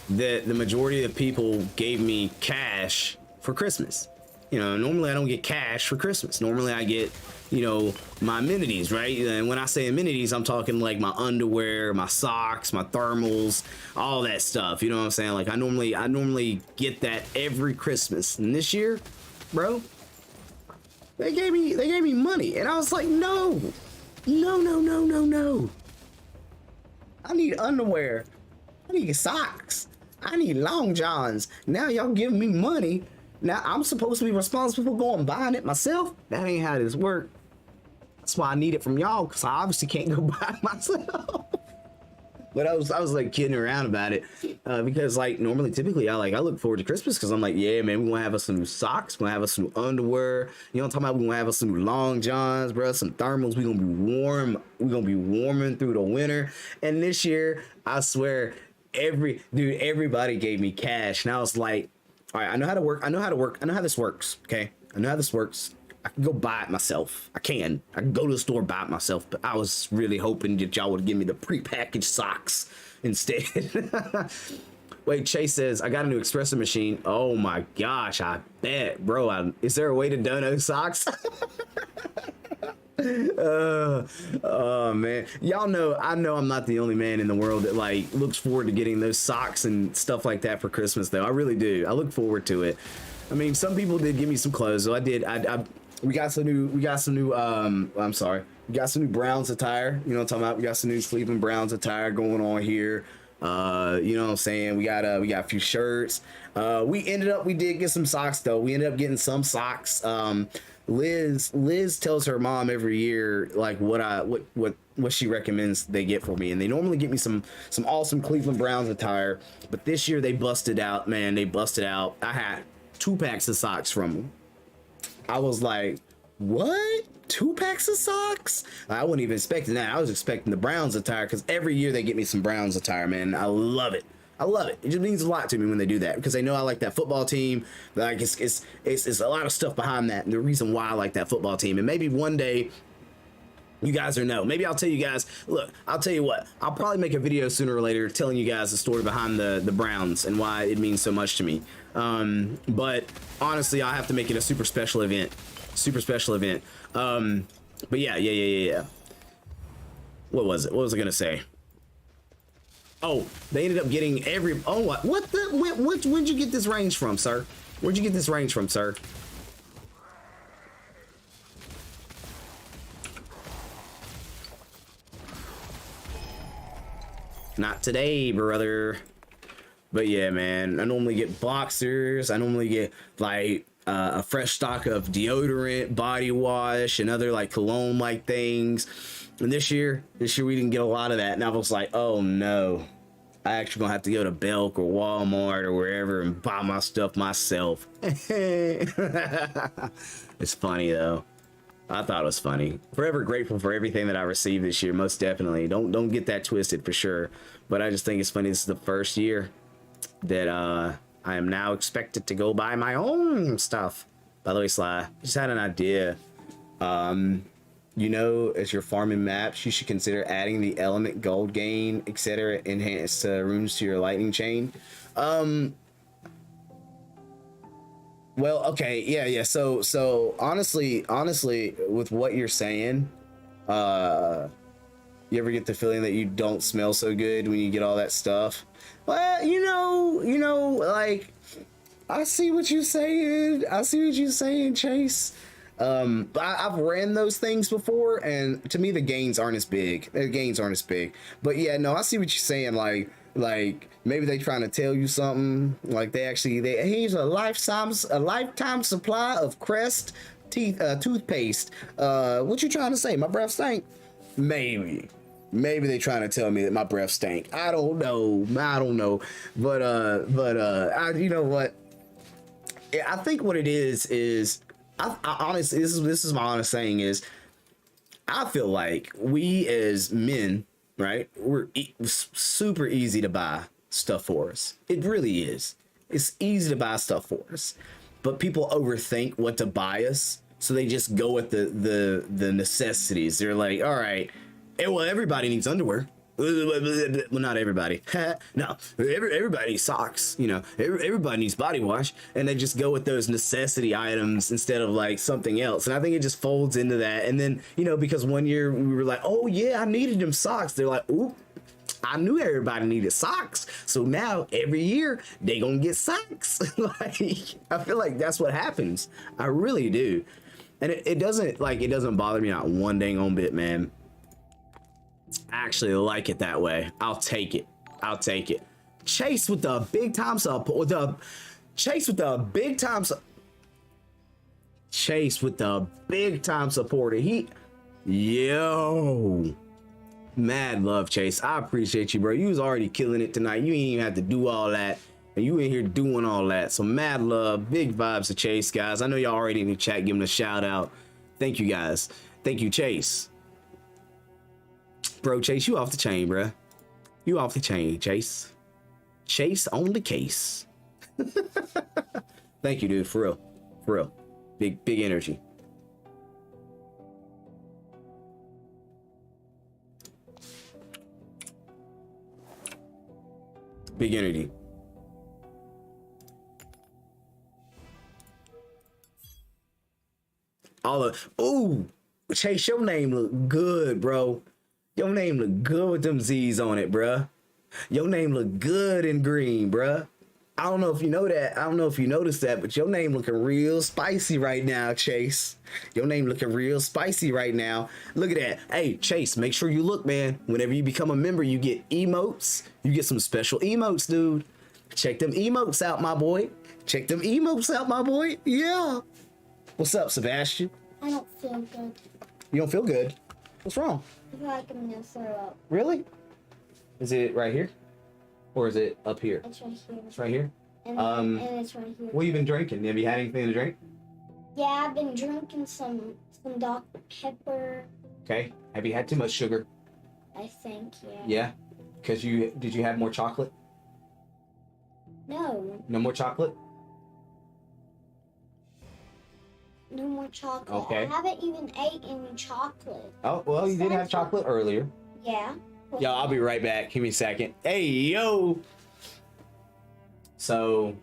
that the majority of the people gave me cash for Christmas. You know, normally I don't get cash for Christmas. Normally I get, you know, my amenities, right? And when I say amenities, I'm talking like my underwear, my socks, my thermals, all that stuff. You know what I'm saying? Like I normally get that every Christmas. And this year, bro, they gave me money. And I was like, no. No. I need underwear. I need socks. I need long johns. Now y'all giving me money. Now I'm supposed to be responsible for going buying it myself? That ain't how this works. That's why I need it from y'all, because I obviously can't go buy it myself. But I was like kidding around about it, because like normally, typically, I look forward to Christmas because I'm like, yeah, man, we gonna have us some new socks, we're gonna have us some new underwear. You know what I'm talking about? We gonna have us some new long johns, bro, some thermals. We gonna be warm. We gonna be warming through the winter. And this year, I swear, everybody gave me cash, and I was like, all right, I know how to work. I know how this works. Okay, I know how this works. I can go buy it myself. I can go to the store, buy it myself, but I was really hoping that y'all would give me the prepackaged socks instead. Wait, Chase says, I got a new espresso machine. Oh my gosh, I bet, bro. Is there a way to dono socks? Oh man, y'all know, I know I'm not the only man in the world that like looks forward to getting those socks and stuff like that for Christmas, though. I really do. I look forward to it. I mean, some people did give me some clothes, so I did. We got some new Browns attire. You know what I'm talking about? We got some new Cleveland Browns attire going on here. You know what I'm saying? We got a few shirts. We did get some socks though. We ended up getting some socks. Liz tells her mom every year like what she recommends they get for me, and they normally get me some awesome Cleveland Browns attire. But this year they busted out, man. They busted out. I had 2 packs of socks from them. I was like, what? 2 packs of socks? I wasn't even expecting that. I was expecting the Browns attire, because every year they get me some Browns attire, man. I love it. I love it. It just means a lot to me when they do that, because they know I like that football team. Like it's a lot of stuff behind that, and the reason why I like that football team. And maybe one day you guys will know. Maybe I'll tell you guys. Look, I'll tell you what. I'll probably make a video sooner or later telling you guys the story behind the Browns and why it means so much to me. But honestly, I'll have to make it a super special event. But yeah. What was it? What was I gonna say? Oh, they ended up getting every. Oh, what the? Where'd you get this range from, sir? Where'd you get this range from, sir? Not today, brother. But yeah, man, I normally get boxers. I normally get like a fresh stock of deodorant, body wash, and other like cologne like things. And this year we didn't get a lot of that. And I was like, oh no, I actually gonna have to go to Belk or Walmart or wherever and buy my stuff myself. It's funny though. I thought it was funny. Forever grateful for everything that I received this year, most definitely. Don't get that twisted, for sure. But I just think it's funny. This is the first year that I am now expected to go buy my own stuff. By the way, Sly, just had an idea. You know, as you're farming maps, you should consider adding the element, gold gain, etc. enhanced runes to your lightning chain. Well, okay, yeah. So honestly, with what you're saying, you ever get the feeling that you don't smell so good when you get all that stuff? Well, you know, like, I see what you're saying, Chase. But I've ran those things before, and to me the gains aren't as big. The gains aren't as big. But yeah, no, I see what you're saying. Like maybe they trying to tell you something. Like they here's a lifetime supply of Crest toothpaste. What you trying to say? My breath stank? Maybe they trying to tell me that my breath stank. I don't know. But you know what? I think what it is I honestly, this is my honest saying is, I feel like we as men, right? We're super easy to buy stuff for us. It really is. It's easy to buy stuff for us, but people overthink what to buy us, so they just go with the necessities. They're like, all right, well, everybody needs underwear. Well, not everybody. No, everybody needs socks. You know, everybody needs body wash, and they just go with those necessity items instead of like something else. And I think it just folds into that. And then, you know, because one year we were like, oh yeah, I needed them socks. They're like, oop, I knew everybody needed socks, so now every year they gonna get socks. Like, I feel like that's what happens. I really do. And it doesn't bother me not one dang on bit, man. I actually like it that way. I'll take it. Chase with the big time support. Chase with the big time supporter. Yo, mad love, Chase. I appreciate you, bro. You was already killing it tonight. You ain't even have to do all that, and you in here doing all that. So mad love, big vibes to Chase, guys. I know y'all already in the chat. Give him a shout out. Thank you, guys. Thank you, Chase. Bro, Chase, you off the chain, bro. You off the chain, Chase. Chase on the case. Thank you, dude. For real. Big energy. Big energy. Ooh, Chase, your name look good, bro. Your name look good with them Z's on it, bruh. Your name look good in green, bruh. I don't know if you know that. I don't know if you noticed that, but your name looking real spicy right now, Chase. Your name looking real spicy right now. Look at that. Hey, Chase, make sure you look, man. Whenever you become a member, you get emotes. You get some special emotes, dude. Check them emotes out, my boy. Yeah. What's up, Sebastian? I don't feel good. You don't feel good? What's wrong? I feel like I'm gonna throw up. Really? Is it right here? Or is it up here? It's right here. It's right here? And it's right here. What have you been drinking? Have you had anything to drink? Yeah, I've been drinking some Dr. Pepper. Okay. Have you had too much sugar? I think, yeah. Yeah? Because did you have more chocolate? No. No more chocolate? No more chocolate. Okay. I haven't even ate any chocolate. Oh, well, you did have chocolate earlier. Yeah. Yo, I'll be right back. Give me a second. Hey, yo! So,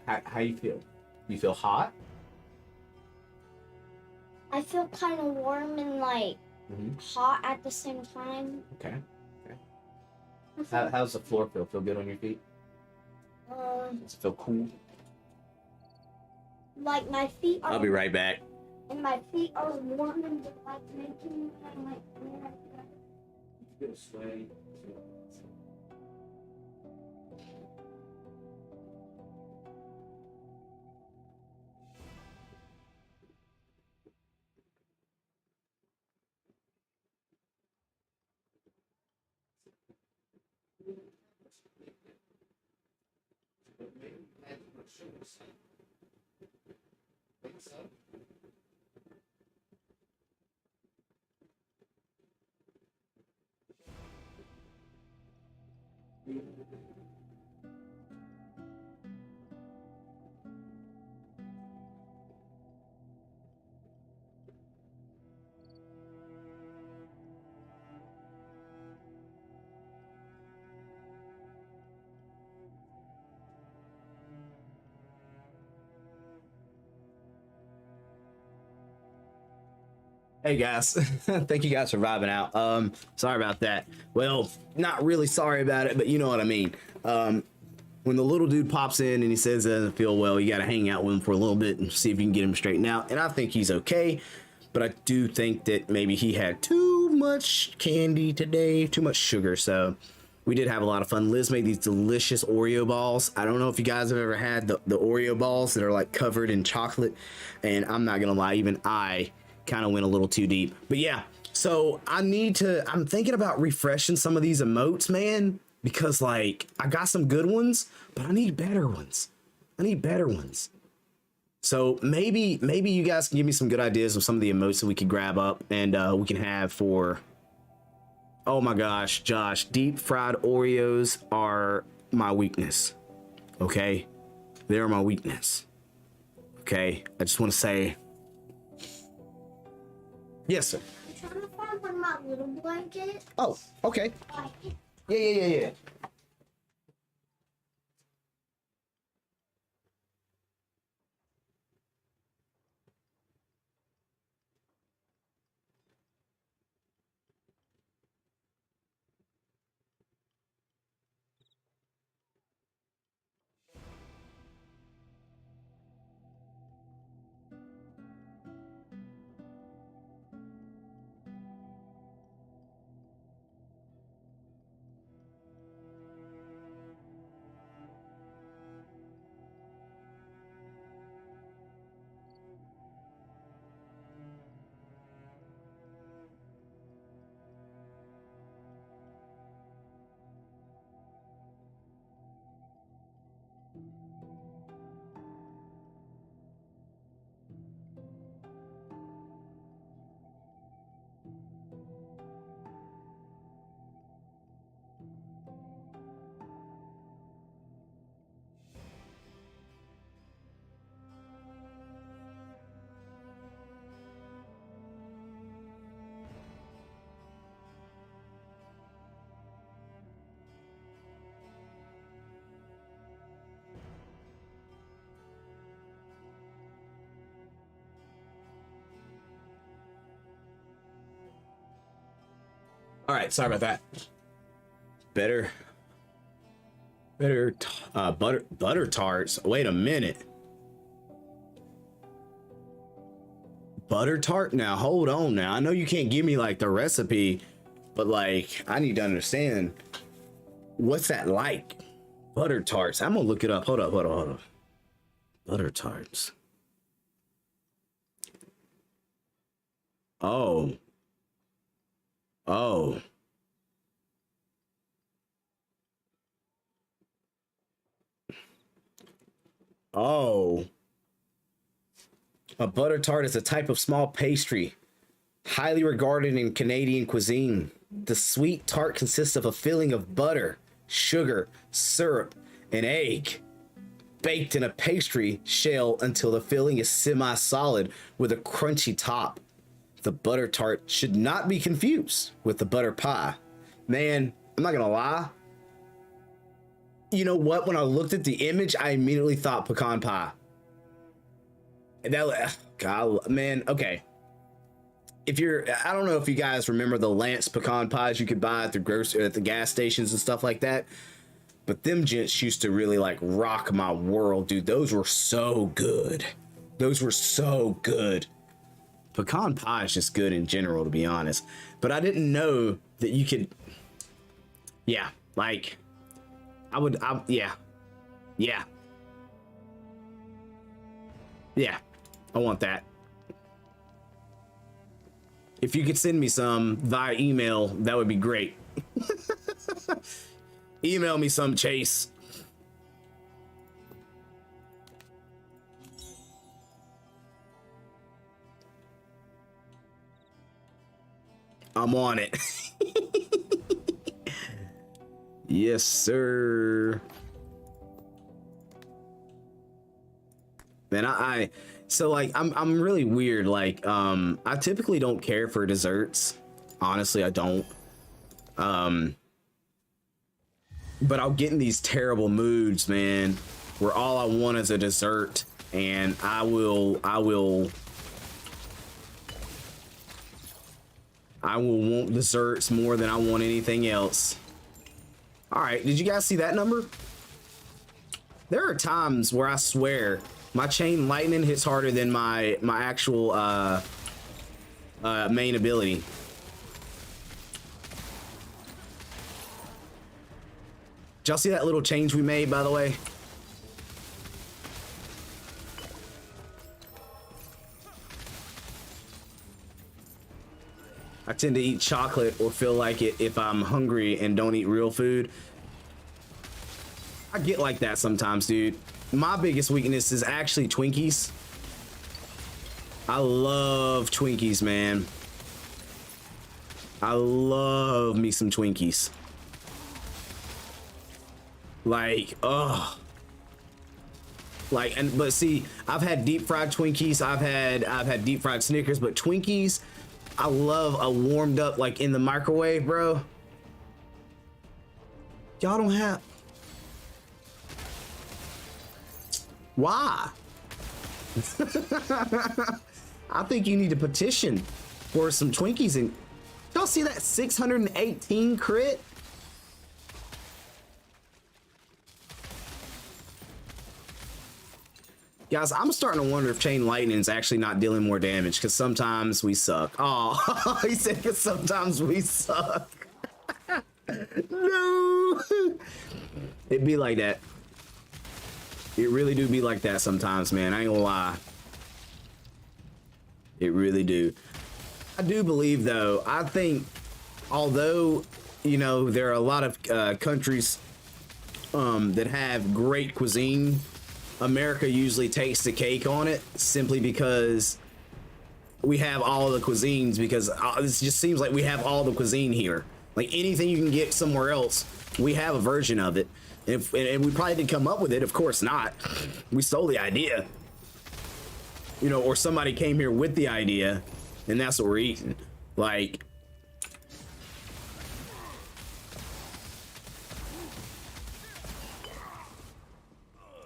how you feel? You feel hot? I feel kind of warm and like hot at the same time. Okay. How's the floor feel? Feel good on your feet? Does it feel cool? Like my feet are. I'll be right back. And my feet are warm and like making me like. Good sway. Hey guys, thank you guys for vibing out. Sorry about that. Well, not really sorry about it, but you know what I mean. when the little dude pops in and he says it doesn't feel well, you got to hang out with him for a little bit and see if you can get him straightened out. And I think he's okay, but I do think that maybe he had too much candy today, too much sugar. So we did have a lot of fun. Liz made these delicious Oreo balls. I don't know if you guys have ever had the Oreo balls that are like covered in chocolate. And I'm not going to lie, even I kind of went a little too deep. But yeah, so I'm thinking about refreshing some of these emotes, man, because like I got some good ones, but I need better ones. So maybe you guys can give me some good ideas of some of the emotes that we could grab up and we can have for, oh my gosh, Josh, deep fried Oreos are my weakness. Okay. They're my weakness. Okay. I just want to say, yes, sir. I'm trying to find my little blanket. Oh, okay. Yeah. All right, sorry about that. Better butter tarts. Wait a minute. Butter tart? Now hold on now. I know you can't give me like the recipe, but like I need to understand what's that like? Butter tarts. I'm gonna look it up. Hold up. Butter tarts. Oh. A butter tart is a type of small pastry highly regarded in Canadian cuisine. The sweet tart consists of a filling of butter, sugar, syrup, and egg, baked in a pastry shell until the filling is semi-solid with a crunchy top. The butter tart should not be confused with the butter pie. Man, I'm not gonna lie. You know what? When I looked at the image, I immediately thought pecan pie. And that, God, man, okay. I don't know if you guys remember the Lance pecan pies you could buy at the gas stations and stuff like that. But them gents used to really like rock my world, dude. Those were so good. Pecan pie is just good in general, to be honest. But I didn't know that you could. Yeah, like I want that. If you could send me some via email, that would be great. Email me some, Chase. I'm on it. Yes, sir. Man, so like I'm really weird. Like I typically don't care for desserts. Honestly, I don't. But I'll get in these terrible moods, man, where all I want is a dessert, and I will want desserts more than I want anything else. All right, did you guys see that number? There are times where I swear my chain lightning hits harder than my actual main ability. Did y'all see that little change we made, by the way? I tend to eat chocolate or feel like it if I'm hungry and don't eat real food. I get like that sometimes, dude. My biggest weakness is actually Twinkies. I love Twinkies, man. I love me some Twinkies. Like, ugh. Like, but see, I've had deep fried Twinkies. I've had deep fried Snickers, but Twinkies, I love a warmed up, like in the microwave, bro. Y'all don't have. Why? I think you need to petition for some Twinkies. And y'all see that 618 crit? Guys, I'm starting to wonder if Chain Lightning is actually not dealing more damage because sometimes we suck. Oh, he said because sometimes we suck. No. It'd be like that. It really do be like that sometimes, man. I ain't gonna lie. It really do. I do believe, though, I think, although, you know, there are a lot of countries that have great cuisine, America usually takes the cake on it simply because we have all the cuisines, because it just seems like we have all the cuisine here. Like anything you can get somewhere else, we have a version of it. And we probably didn't come up with it, of course not. We stole the idea. You know, or somebody came here with the idea, and that's what we're eating. Like,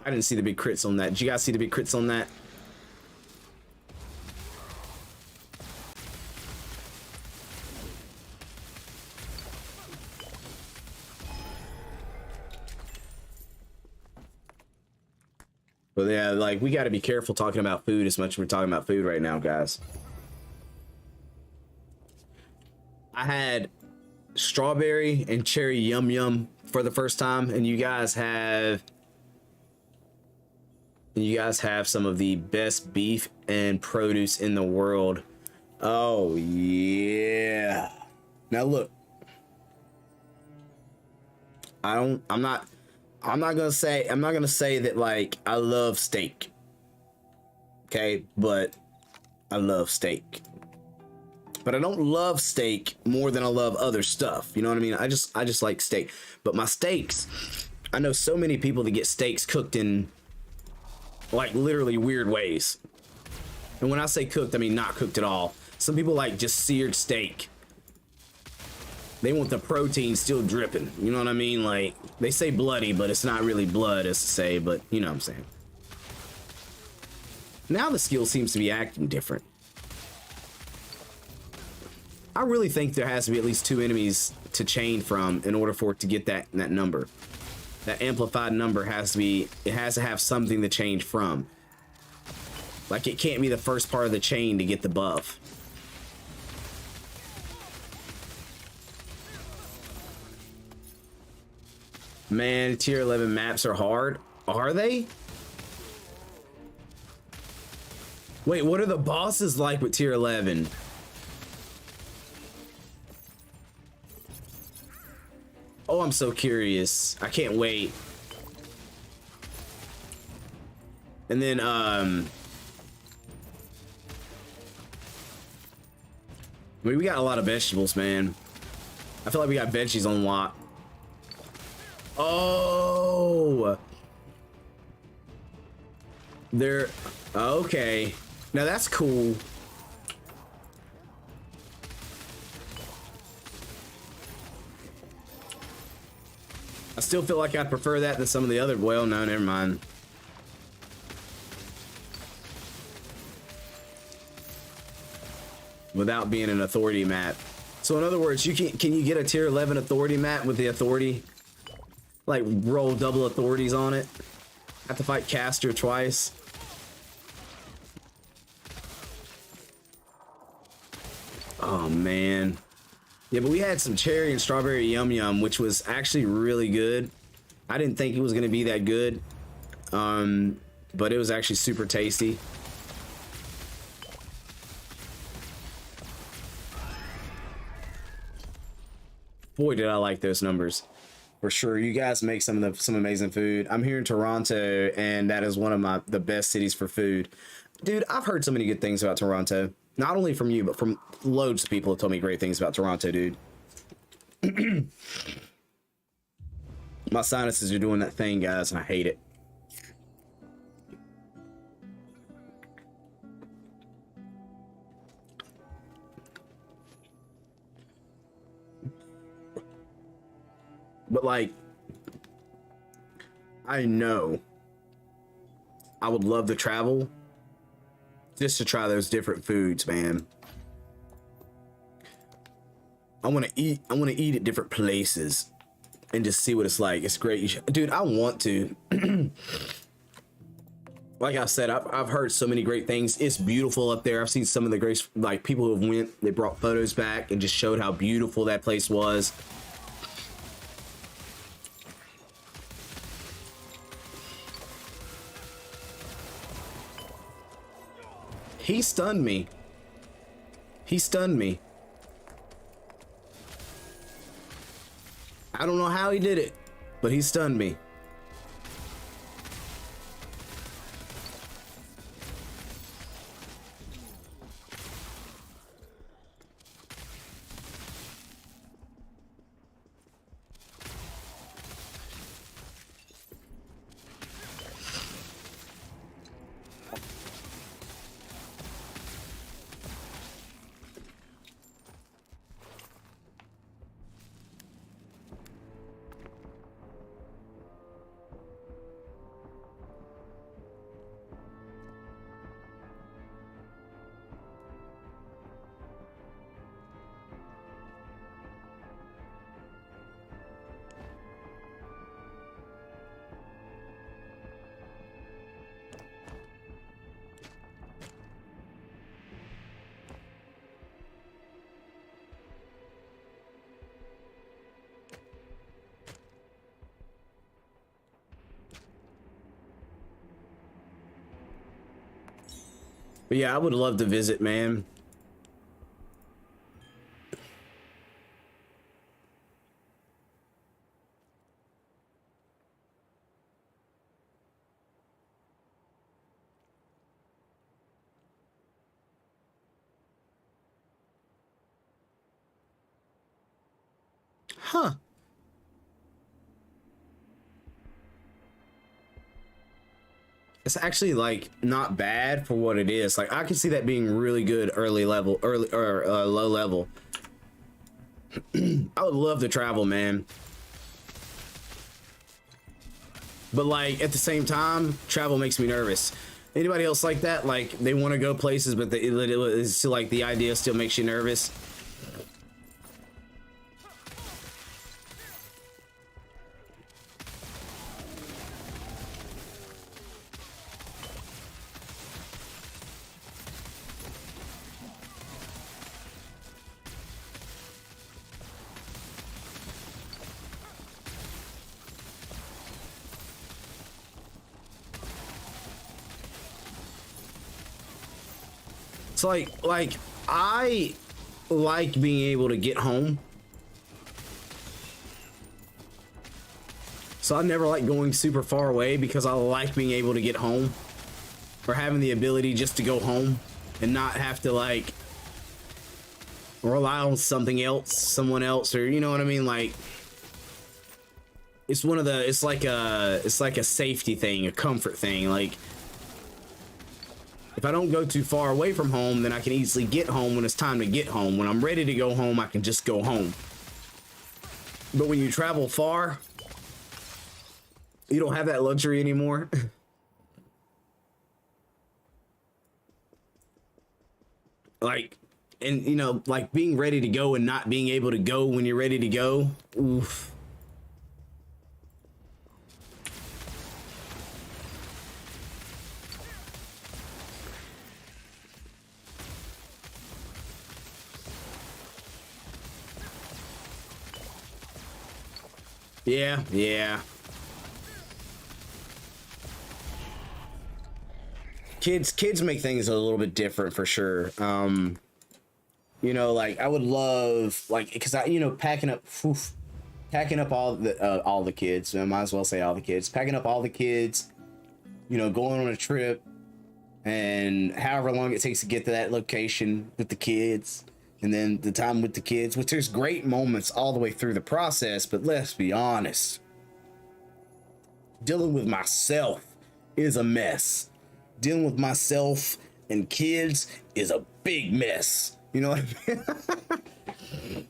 I didn't see the big crits on that. Did you guys see the big crits on that? But yeah, like, we got to be careful talking about food as much as we're talking about food right now, guys. I had strawberry and cherry yum yum for the first time, and you guys have some of the best beef and produce in the world. Oh yeah. Now look, I'm not gonna say that like I love steak. Okay, but I love steak. But I don't love steak more than I love other stuff. You know what I mean? I just like steak. But my steaks, I know so many people that get steaks cooked in like literally weird ways. And when I say cooked, I mean not cooked at all. Some people like just seared steak. They want the protein still dripping. You know what I mean? Like, they say bloody, but it's not really blood as to say, but you know what I'm saying. Now the skill seems to be acting different. I really think there has to be at least 2 enemies to chain from in order for it to get that number. That amplified number has to have something to change from. Like, it can't be the first part of the chain to get the buff. Man, tier 11 maps are hard. Are they? Wait, what are the bosses like with tier 11? Oh, I'm so curious. I can't wait. And then, I mean, we got a lot of vegetables, man. I feel like we got veggies on lock. Oh, they're okay. Now that's cool. I still feel like I'd prefer that than some of the other. Well, no, never mind. Without being an authority map. So in other words, can you get a tier 11 authority map with the authority? Like roll double authorities on it? Have to fight Castor twice. Oh man. Yeah, but we had some cherry and strawberry yum yum, which was actually really good. I didn't think it was gonna be that good. But it was actually super tasty. Boy, did I like those numbers. For sure, you guys make some amazing food. I'm here in Toronto, and that is one of the best cities for food. Dude, I've heard so many good things about Toronto. Not only from you, but from loads of people have told me great things about Toronto, dude. My sinuses are doing that thing, guys, and I hate it. But like, I know I would love to travel just to try those different foods, man. I want to eat at different places and just see what it's like. It's great. Dude, I want to. Like I said, I've heard so many great things. It's beautiful up there. I've seen some of the great, like, people who have went, they brought photos back and just showed how beautiful that place was. He stunned me. He stunned me. I don't know how he did it, but he stunned me. But yeah, I would love to visit, man. Huh. It's actually like not bad for what it is. Like I can see that being really good low level. I would love to travel, man. But like at the same time, travel makes me nervous. Anybody else like that? Like they want to go places, but it's still like the idea still makes you nervous. It's like I like being able to get home. So I never like going super far away because I like being able to get home, or having the ability just to go home and not have to like rely on something else, someone else, or you know what I mean? Like it's like a safety thing, a comfort thing. Like if I don't go too far away from home, then I can easily get home when it's time to get home. When I'm ready to go home, I can just go home. But when you travel far, you don't have that luxury anymore. Like, and you know, like being ready to go and not being able to go when you're ready to go. Oof. Yeah, yeah. Kids make things a little bit different for sure. You know, like I would love like because I, you know, packing up all the kids. I might as well say all the kids. Packing up all the kids. You know, going on a trip, and however long it takes to get to that location with the kids, and then the time with the kids, which there's great moments all the way through the process. But let's be honest, dealing with myself is a mess. Dealing with myself and kids is a big mess. You know what I mean?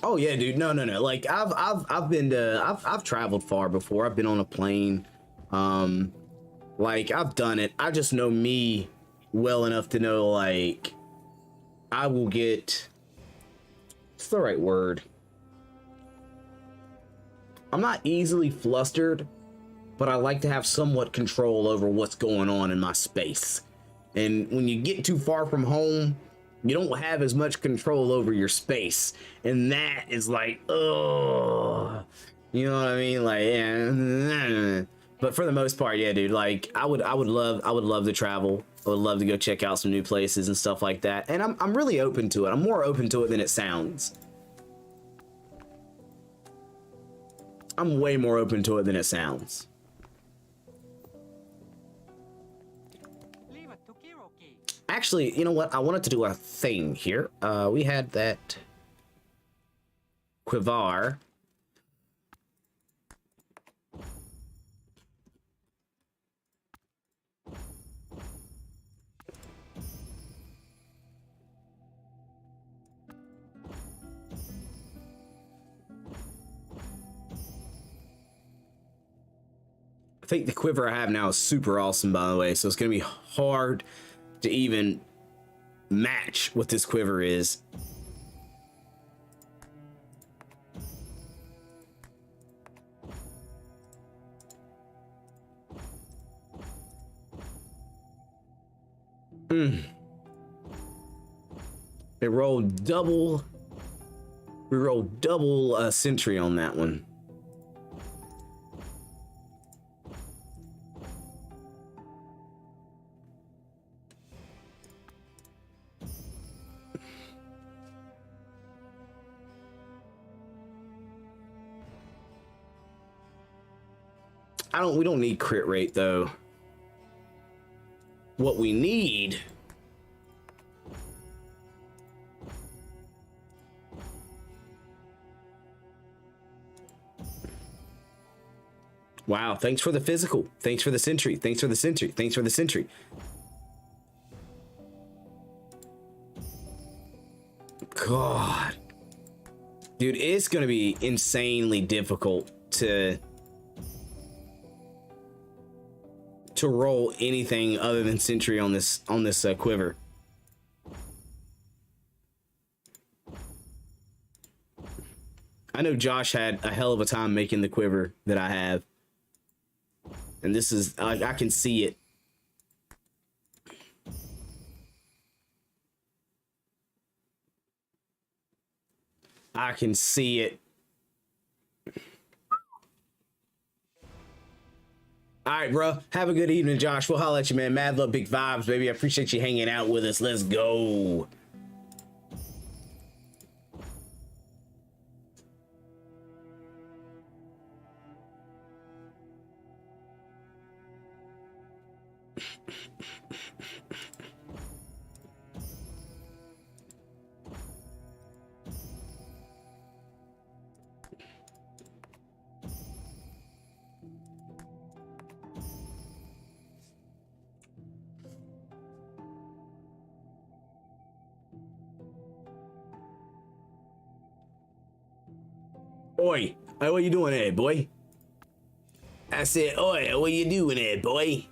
Oh yeah, dude. No. Like I've traveled far before. I've been on a plane. Like I've done it. I just know me well enough to know like I will get, what's the right word? I'm not easily flustered, but I like to have somewhat control over what's going on in my space. And when you get too far from home, you don't have as much control over your space. And that is like, oh, you know what I mean? Like, yeah. But for the most part, yeah, dude, like I would love to travel. I would love to go check out some new places and stuff like that. And I'm really open to it. I'm more open to it than it sounds. I'm way more open to it than it sounds. Actually, you know what? I wanted to do a thing here. We had that quiver. I think the quiver I have now is super awesome, by the way. So it's gonna be hard to even match what this quiver is. They rolled double. We rolled double sentry on that one. We don't need crit rate though. What we need wow, thanks for the physical. Thanks for the sentry. Thanks for the sentry. Thanks for the sentry. God. Dude, it's gonna be insanely difficult to roll anything other than sentry on this quiver. I know Josh had a hell of a time making the quiver that I have, and this is I can see it. I can see it. All right, bro. Have a good evening, Josh. We'll holler at you, man. Mad love, big vibes, baby. I appreciate you hanging out with us. Let's go. Oi, hey, what you doing there, boy? I said, oi, what you doing there, boy?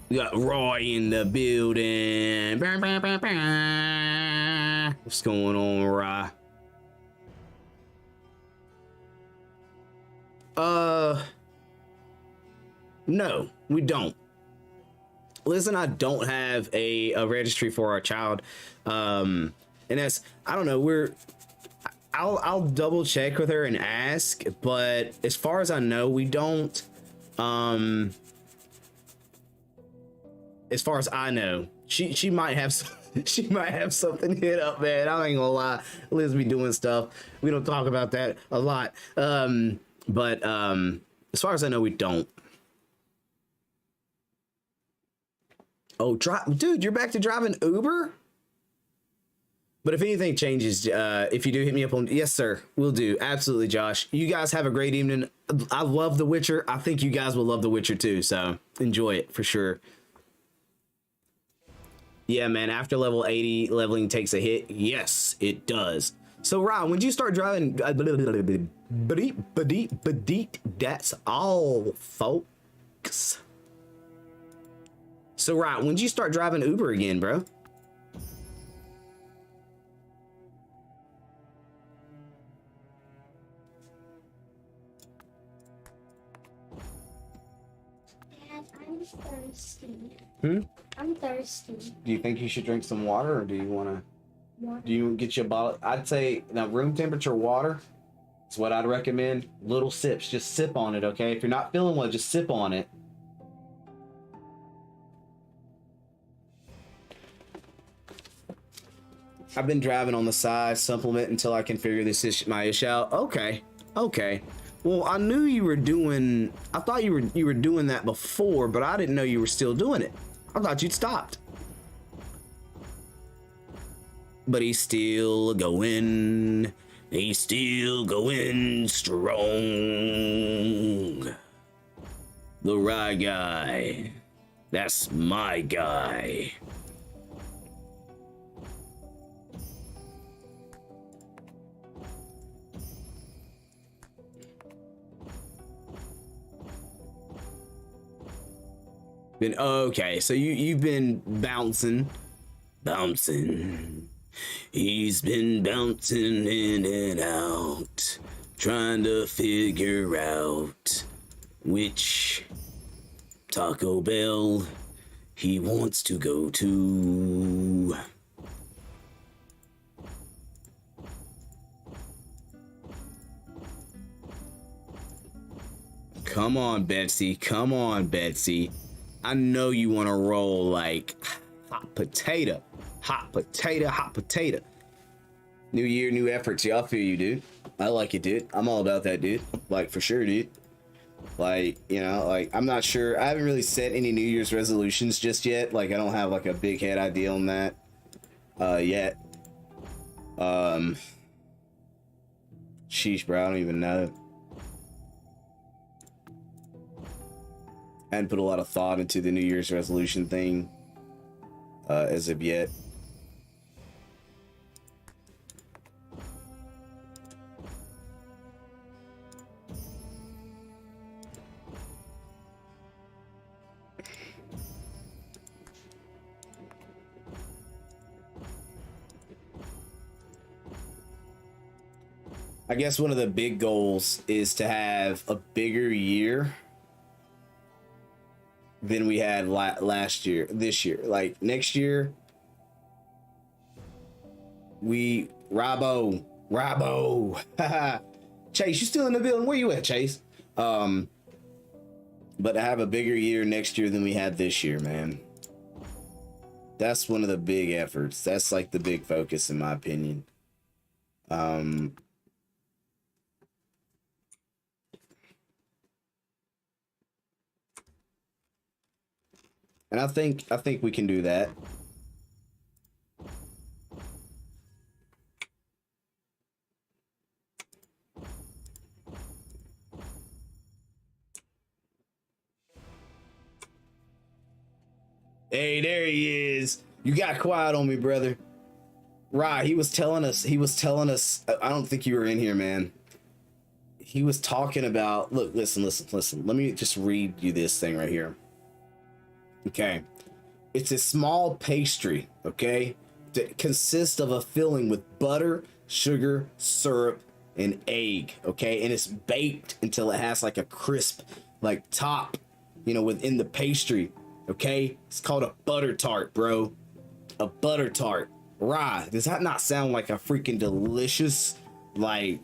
We got Roy in the building. What's going on, Roy? No, we don't. Liz and I don't have a registry for our child. And that's, I don't know, I'll double check with her and ask, but as far as I know, we don't. As far as I know, she might have she might have something hit up, man. I ain't gonna lie. Liz be doing stuff. We don't talk about that a lot. But as far as I know, we don't. Oh, dude, you're back to driving Uber? But if anything changes, if you do hit me up on, yes, sir, we'll do. Absolutely, Josh. You guys have a great evening. I love The Witcher. I think you guys will love The Witcher too. So enjoy it for sure. Yeah, man. After level 80, leveling takes a hit. Yes, it does. So, Ron, when did you start driving? That's all, folks. So, Ron, when did you start driving Uber again, bro? Dad, I'm thirsty. Hmm? I'm thirsty. Do you think you should drink some water, or do you want to? Water. Do you get you a bottle? I'd say now room temperature water is what I'd recommend. Little sips, just sip on it, okay? If you're not feeling well, just sip on it. I've been driving on the side, supplement until I can figure my issue out. Okay, okay. Well, I knew you were doing. I thought you were doing that before, but I didn't know you were still doing it. I thought you'd stopped. But he's still going. He's still going strong. The right guy. That's my guy. Been okay, so you've been bouncing. He's been bouncing in and out, trying to figure out which Taco Bell he wants to go to. Come on, Betsy. Come on, Betsy. I know you want to roll like hot potato. Hot potato, hot potato. New year, new efforts. Yeah, I feel you, dude. I like it, dude. I'm all about that, dude. Like, for sure, dude. Like, you know, like, I'm not sure. I haven't really set any New Year's resolutions just yet. Like, I don't have, like, a big head idea on that yet. Sheesh, bro. I don't even know. I hadn't put a lot of thought into the New Year's resolution thing as of yet. I guess one of the big goals is to have a bigger year than we had this year. Like next year, Robbo, Chase, you still in the building? Where you at, Chase? But to have a bigger year next year than we had this year, man. That's one of the big efforts. That's like the big focus, in my opinion. And I think we can do that. Hey, there he is. You got quiet on me, brother. Right, he was telling us, I don't think you were in here, man. He was talking about, look, listen. Let me just read you this thing right here. Okay. It's a small pastry, okay, that consists of a filling with butter, sugar, syrup, and egg, okay? And it's baked until it has like a crisp, like top, you know, within the pastry. Okay, it's called a butter tart, bro. A butter tart. Rye. Does that not sound like a freaking delicious, like,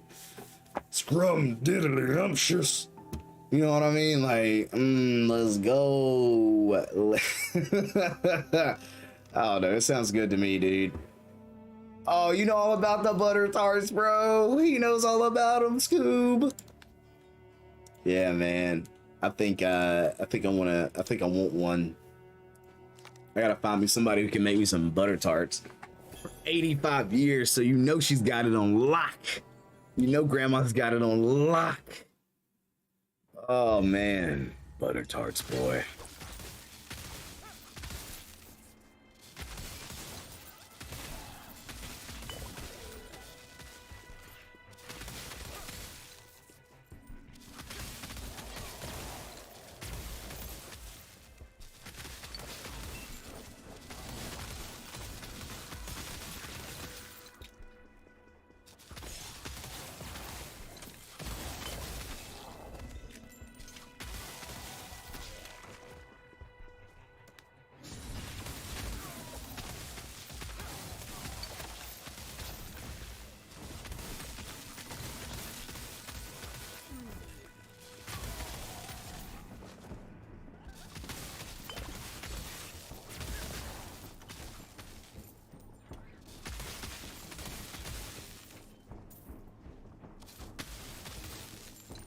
scrum diddly-umptious? You know what I mean? Like, let's go. Oh no, it sounds good to me, dude. Oh, you know all about the butter tarts, bro. He knows all about them, Scoob. Yeah, man. I think I want one. I gotta find me somebody who can make me some butter tarts. For 85 years, so you know she's got it on lock. You know grandma's got it on lock. Oh man, butter tarts, boy.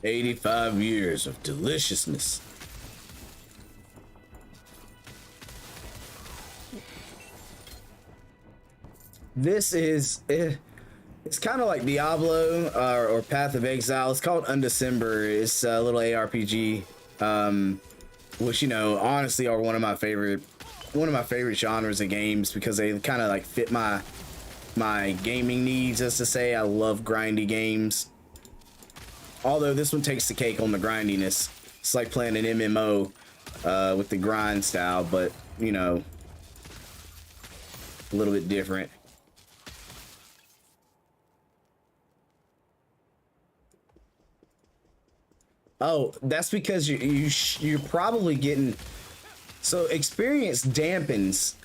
"85 years of deliciousness." This is it's kind of like Diablo or Path of Exile. It's called Undecember. It's a little ARPG, which, you know, honestly are one of my favorite genres of games because they kind of like fit my gaming needs. As to say, I love grindy games. Although this one takes the cake on the grindiness. It's like playing an MMO with the grind style, but, you know, a little bit different. Oh, that's because you're probably getting, so experience dampens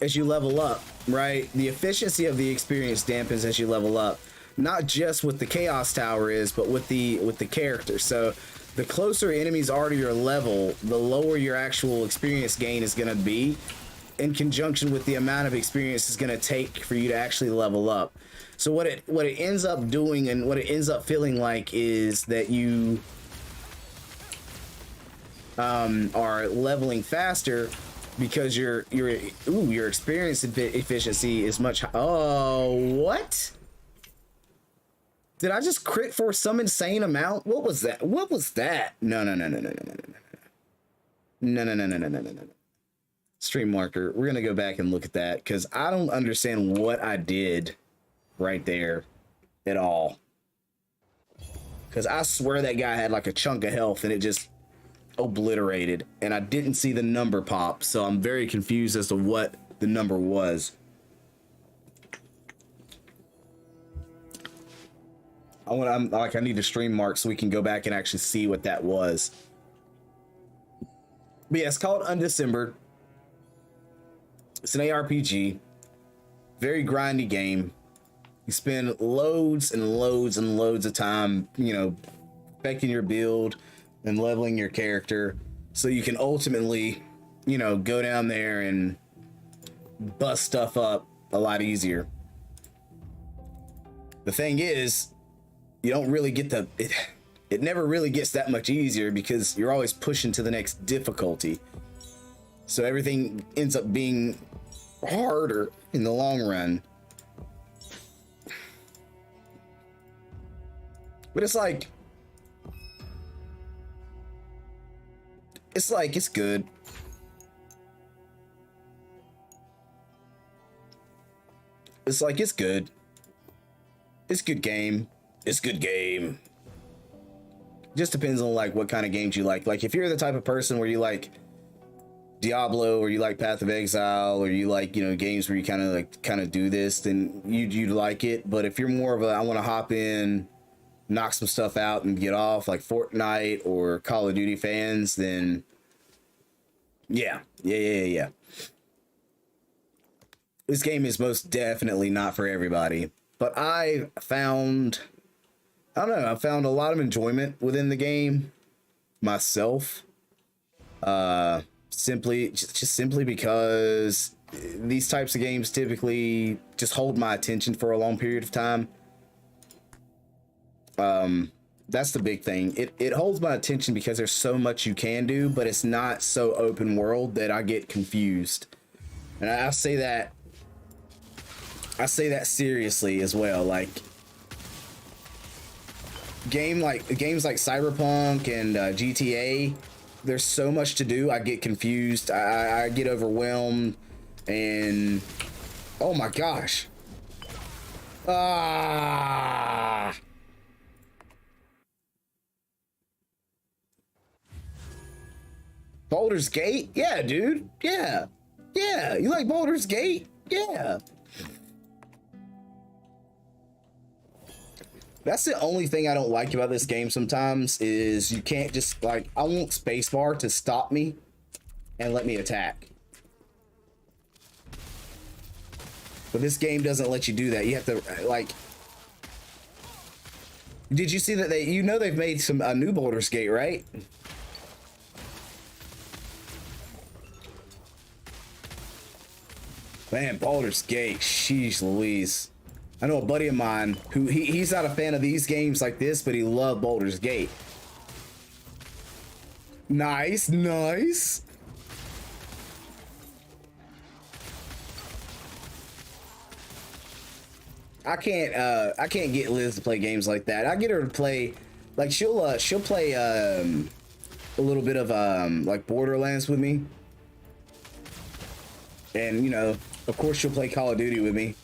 as you level up, right? The efficiency of the experience dampens as you level up. Not just with the Chaos Tower is, but with the character. So the closer enemies are to your level, the lower your actual experience gain is going to be, in conjunction with the amount of experience it's going to take for you to actually level up. So what it ends up doing and what it ends up feeling like is that you are leveling faster because your experience efficiency is much. Oh, what? Did I just crit for some insane amount? What was that? What was that? No. Stream marker. We're gonna go back and look at that because I don't understand what I did right there at all. Because I swear that guy had like a chunk of health and it just obliterated, and I didn't see the number pop, so I'm very confused as to what the number was. I need a stream mark so we can go back and actually see what that was. But yeah, it's called Undecember. It's an ARPG. Very grindy game. You spend loads and loads and loads of time, you know, perfecting your build and leveling your character so you can ultimately, you know, go down there and bust stuff up a lot easier. The thing is, you don't really get it never really gets that much easier because you're always pushing to the next difficulty. So everything ends up being harder in the long run. But it's good. It's good. It's good game. It's good game. Just depends on like what kind of games you like. Like if you're the type of person where you like Diablo or you like Path of Exile or you like, you know, games where you kind of do this, then you'd like it. But if you're more of a I want to hop in, knock some stuff out and get off, like Fortnite or Call of Duty fans, then Yeah. This game is most definitely not for everybody, but I found a lot of enjoyment within the game myself. Simply because these types of games typically just hold my attention for a long period of time. That's the big thing. It holds my attention because there's so much you can do, but it's not so open world that I get confused. And I say that seriously as well. Like games like Cyberpunk and GTA, there's so much to do. I get confused. I get overwhelmed, and oh my gosh. Baldur's Gate? Yeah, dude. Yeah. You like Baldur's Gate? Yeah. That's the only thing I don't like about this game sometimes is you can't just, like, I want spacebar to stop me and let me attack. But this game doesn't let you do that. You have to, like... Did you see that they've made a new Baldur's Gate, right? Man, Baldur's Gate, sheesh Louise. I know a buddy of mine who he's not a fan of these games like this, but he loved Baldur's Gate. Nice. I can't get Liz to play games like that. I get her to play, like she'll play a little bit of like Borderlands with me. And, you know, of course she'll play Call of Duty with me.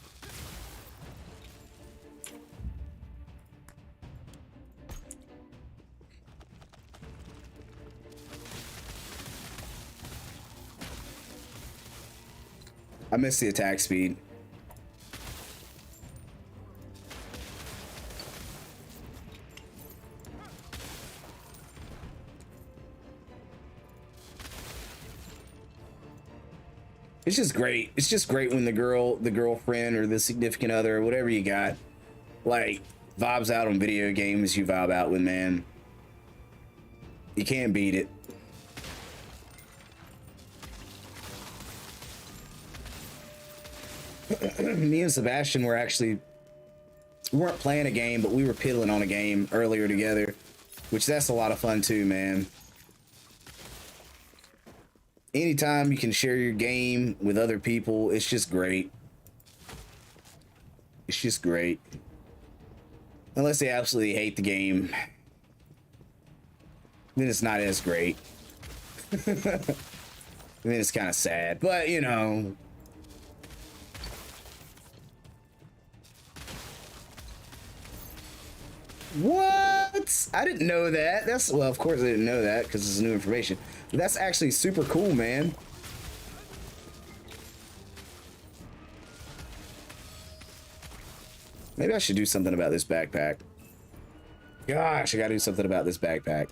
I miss the attack speed. It's just great. It's just great when the girlfriend or the significant other or whatever you got, like, vibes out on video games you vibe out with, man. You can't beat it. Me and Sebastian we weren't playing a game, but we were piddling on a game earlier together, which that's a lot of fun too, man. Anytime you can share your game with other people, it's just great. It's just great. Unless they absolutely hate the game, then it's not as great. Then it's kind of sad, but you know. What? I didn't know that. Well, of course I didn't know that because it's new information. But that's actually super cool, man. Maybe I should do something about this backpack. Gosh, I gotta do something about this backpack.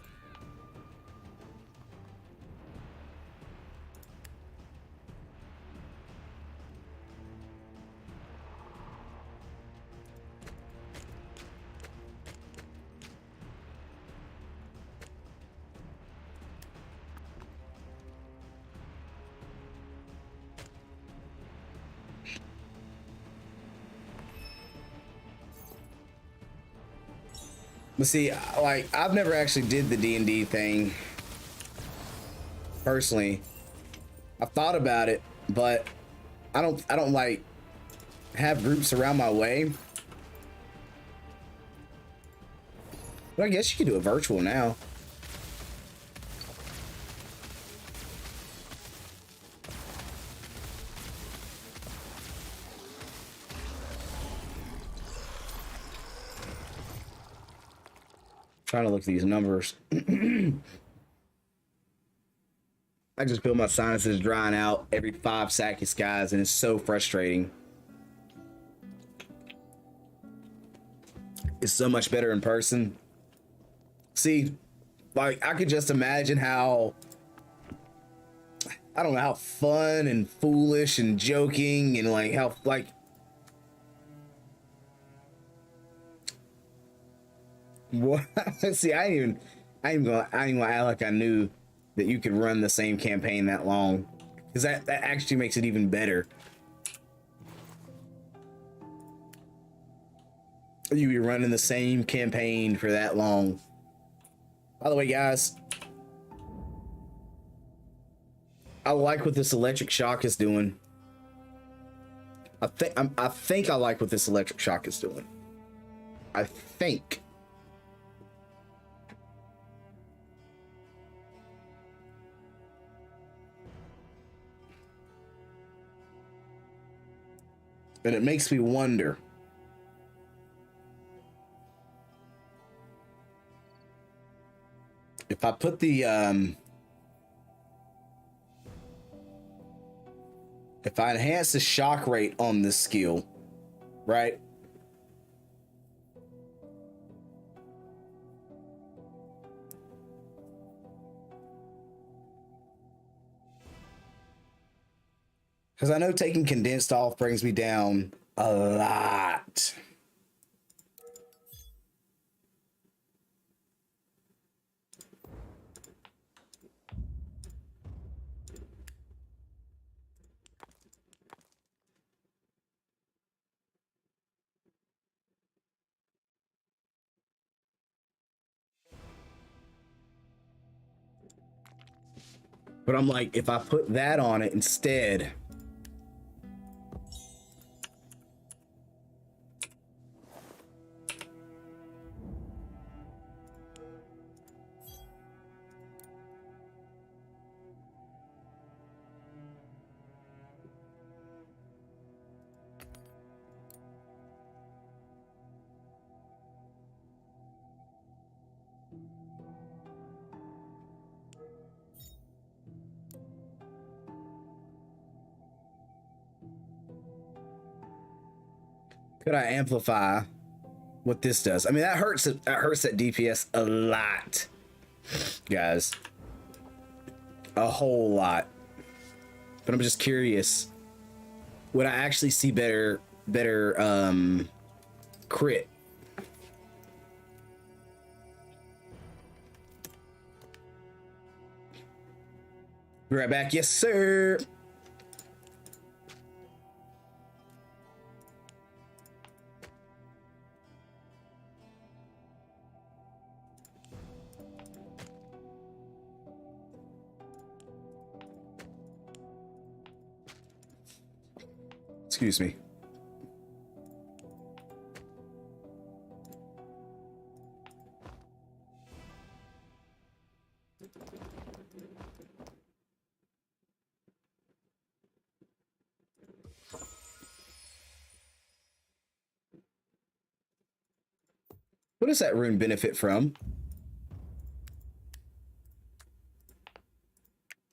But see, like, I've never actually did the D&D thing personally. I've thought about it, but I don't like have groups around my way. But I guess you could do it virtual now. Trying to look at these numbers. I just feel my sinuses drying out every 5 seconds, guys, and it's so frustrating. It's so much better in person. See, like, I could just imagine how I don't know how fun and foolish and joking and like how like what. See, I ain't gonna act like I knew that you could run the same campaign that long, because that actually makes it even better. You be running the same campaign for that long. By the way, guys, I like what this electric shock is doing. I think I like what this electric shock is doing. I think. And it makes me wonder. If I put the if I enhance the shock rate on this skill, right? Because I know taking condensed off brings me down a lot. But I'm like, if I put that on it instead, could I amplify what this does? I mean, that hurts that DPS a lot, guys. A whole lot. But I'm just curious, would I actually see better crit? Be right back. Yes, sir. Excuse me. What does that rune benefit from?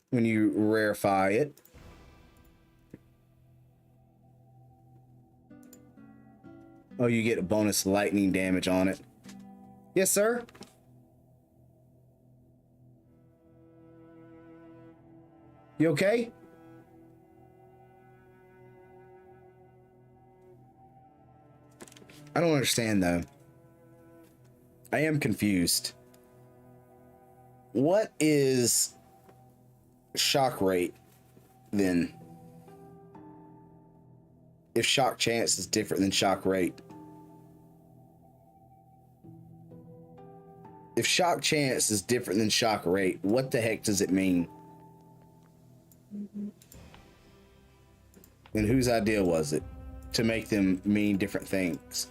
When you rarefy it. Oh, you get a bonus lightning damage on it. Yes, sir. You okay? I don't understand though. I am confused. What is shock rate then? If shock chance is different than shock rate. If shock chance is different than shock rate, what the heck does it mean? And whose idea was it to make them mean different things?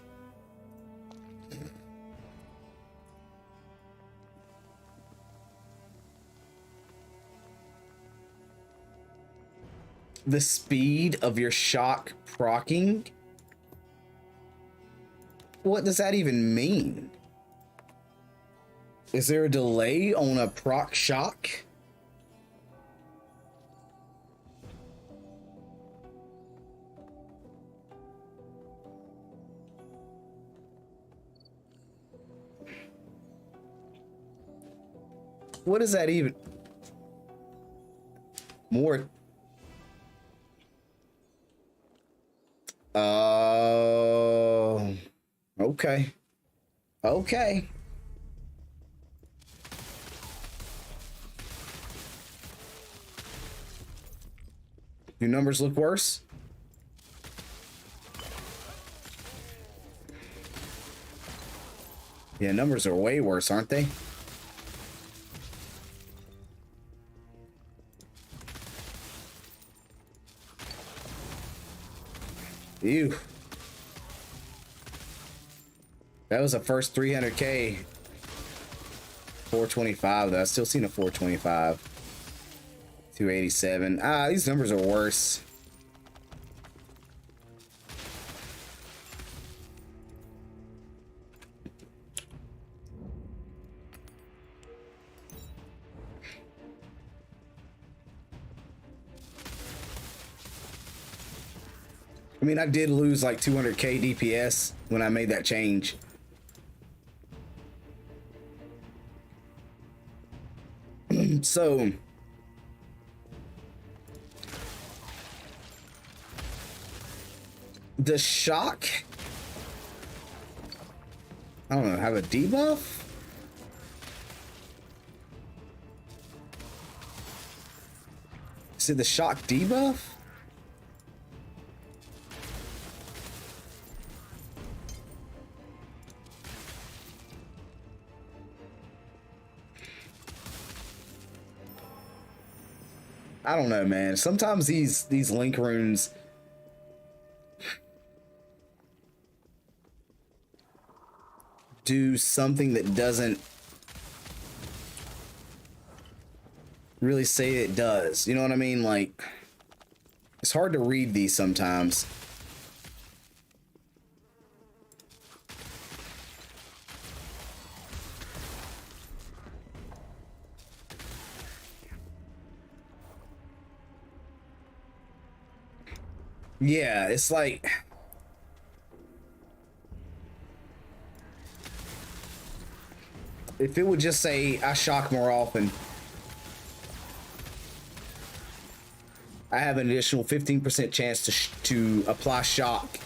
The speed of your shock proccing? What does that even mean? Is there a delay on a proc shock? What is that even? More. Oh. Okay. Okay. Your numbers look worse? Yeah, numbers are way worse, aren't they? Ew. That was the first 300k. 425 though. I still seen a 425. 287. Ah, these numbers are worse. I mean, I did lose like 200k DPS when I made that change. So the shock, I don't know, have a debuff? Is it the shock debuff? I don't know, man. Sometimes these link runes do something that doesn't really say it does. You know what I mean? Like, it's hard to read these sometimes. Yeah, it's like if it would just say I shock more often, I have an additional 15% chance to apply shock.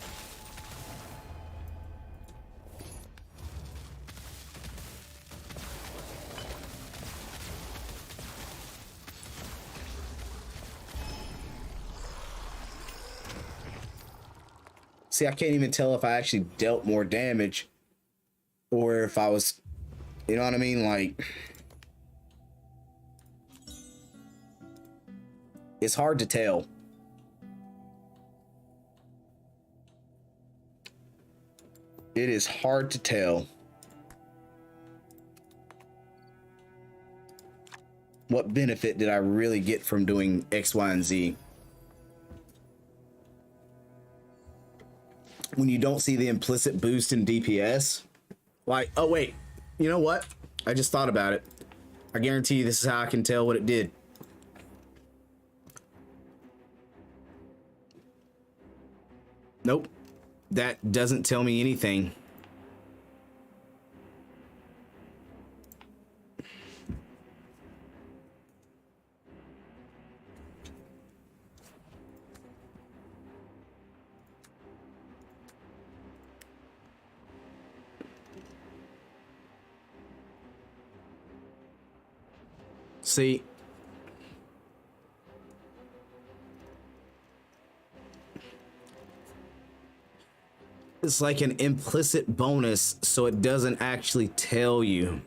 See, I can't even tell if I actually dealt more damage or if I was, you know what I mean? Like, it's hard to tell. It is hard to tell what benefit did I really get from doing X, Y, and Z. When you don't see the implicit boost in DPS, like, oh wait, you know what? I just thought about it. I guarantee you this is how I can tell what it did. Nope, that doesn't tell me anything. See, it's like an implicit bonus, so it doesn't actually tell you.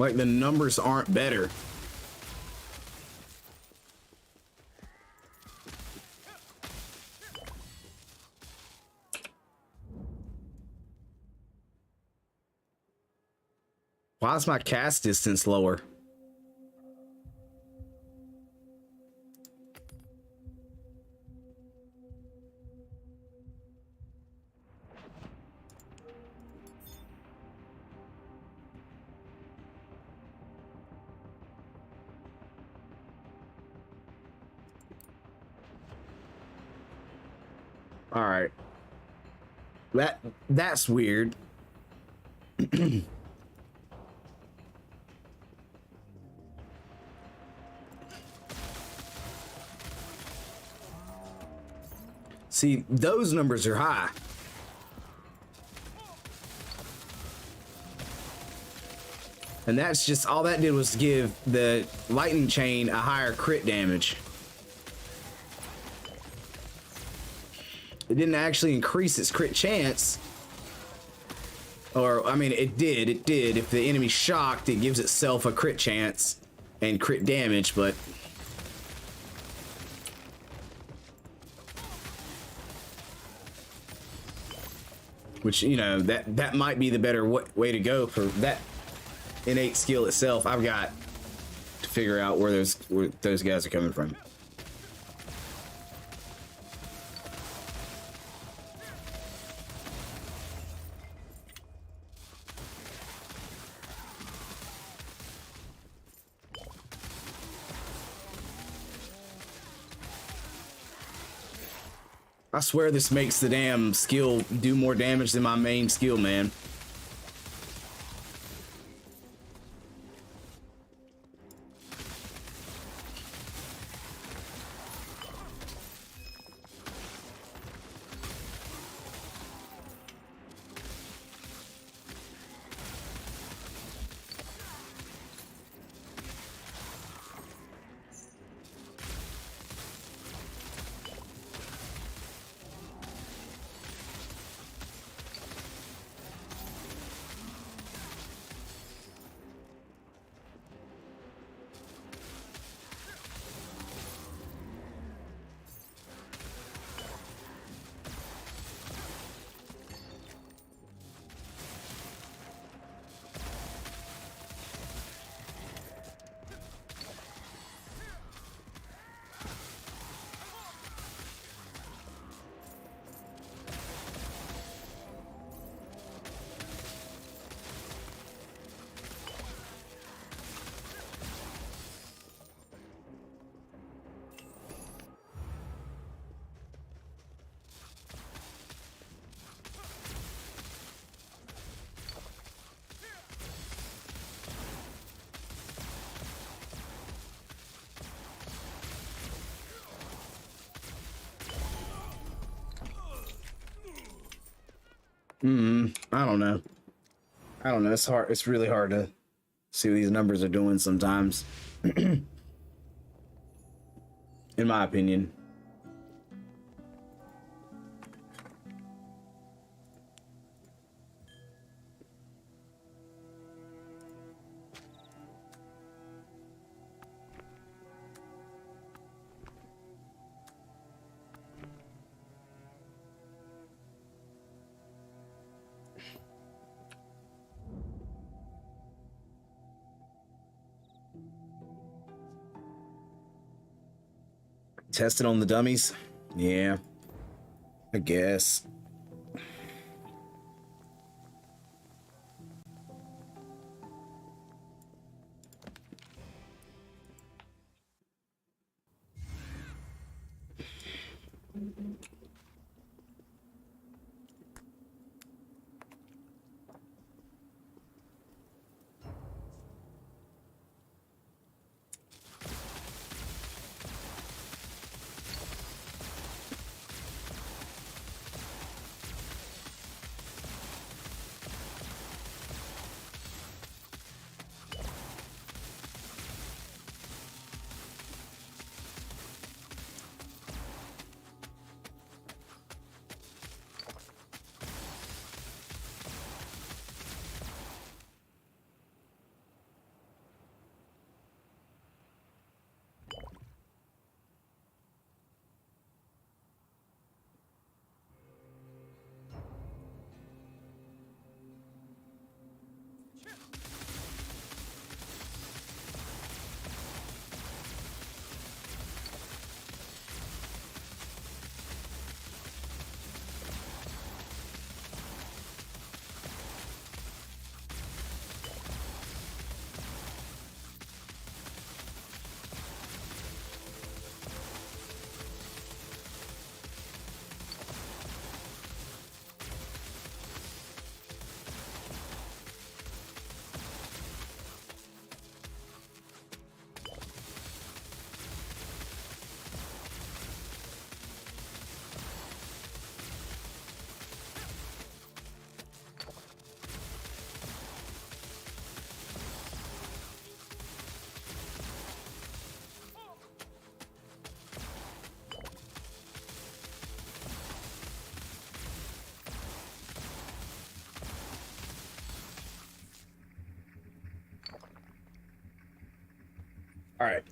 Like, the numbers aren't better. Why is my cast distance lower? All right. That's weird. See, those numbers are high. And that's just all that did was give the lightning chain a higher crit damage. It didn't actually increase its crit chance. Or, I mean, it did. If the enemy's shocked, it gives itself a crit chance and crit damage, but... Which, you know, that might be the better way to go for that innate skill itself. I've got to figure out where those guys are coming from. I swear this makes the damn skill do more damage than my main skill, man. I don't know. It's hard. It's really hard to see what these numbers are doing sometimes. In my opinion. Tested on the dummies? Yeah, I guess. All right.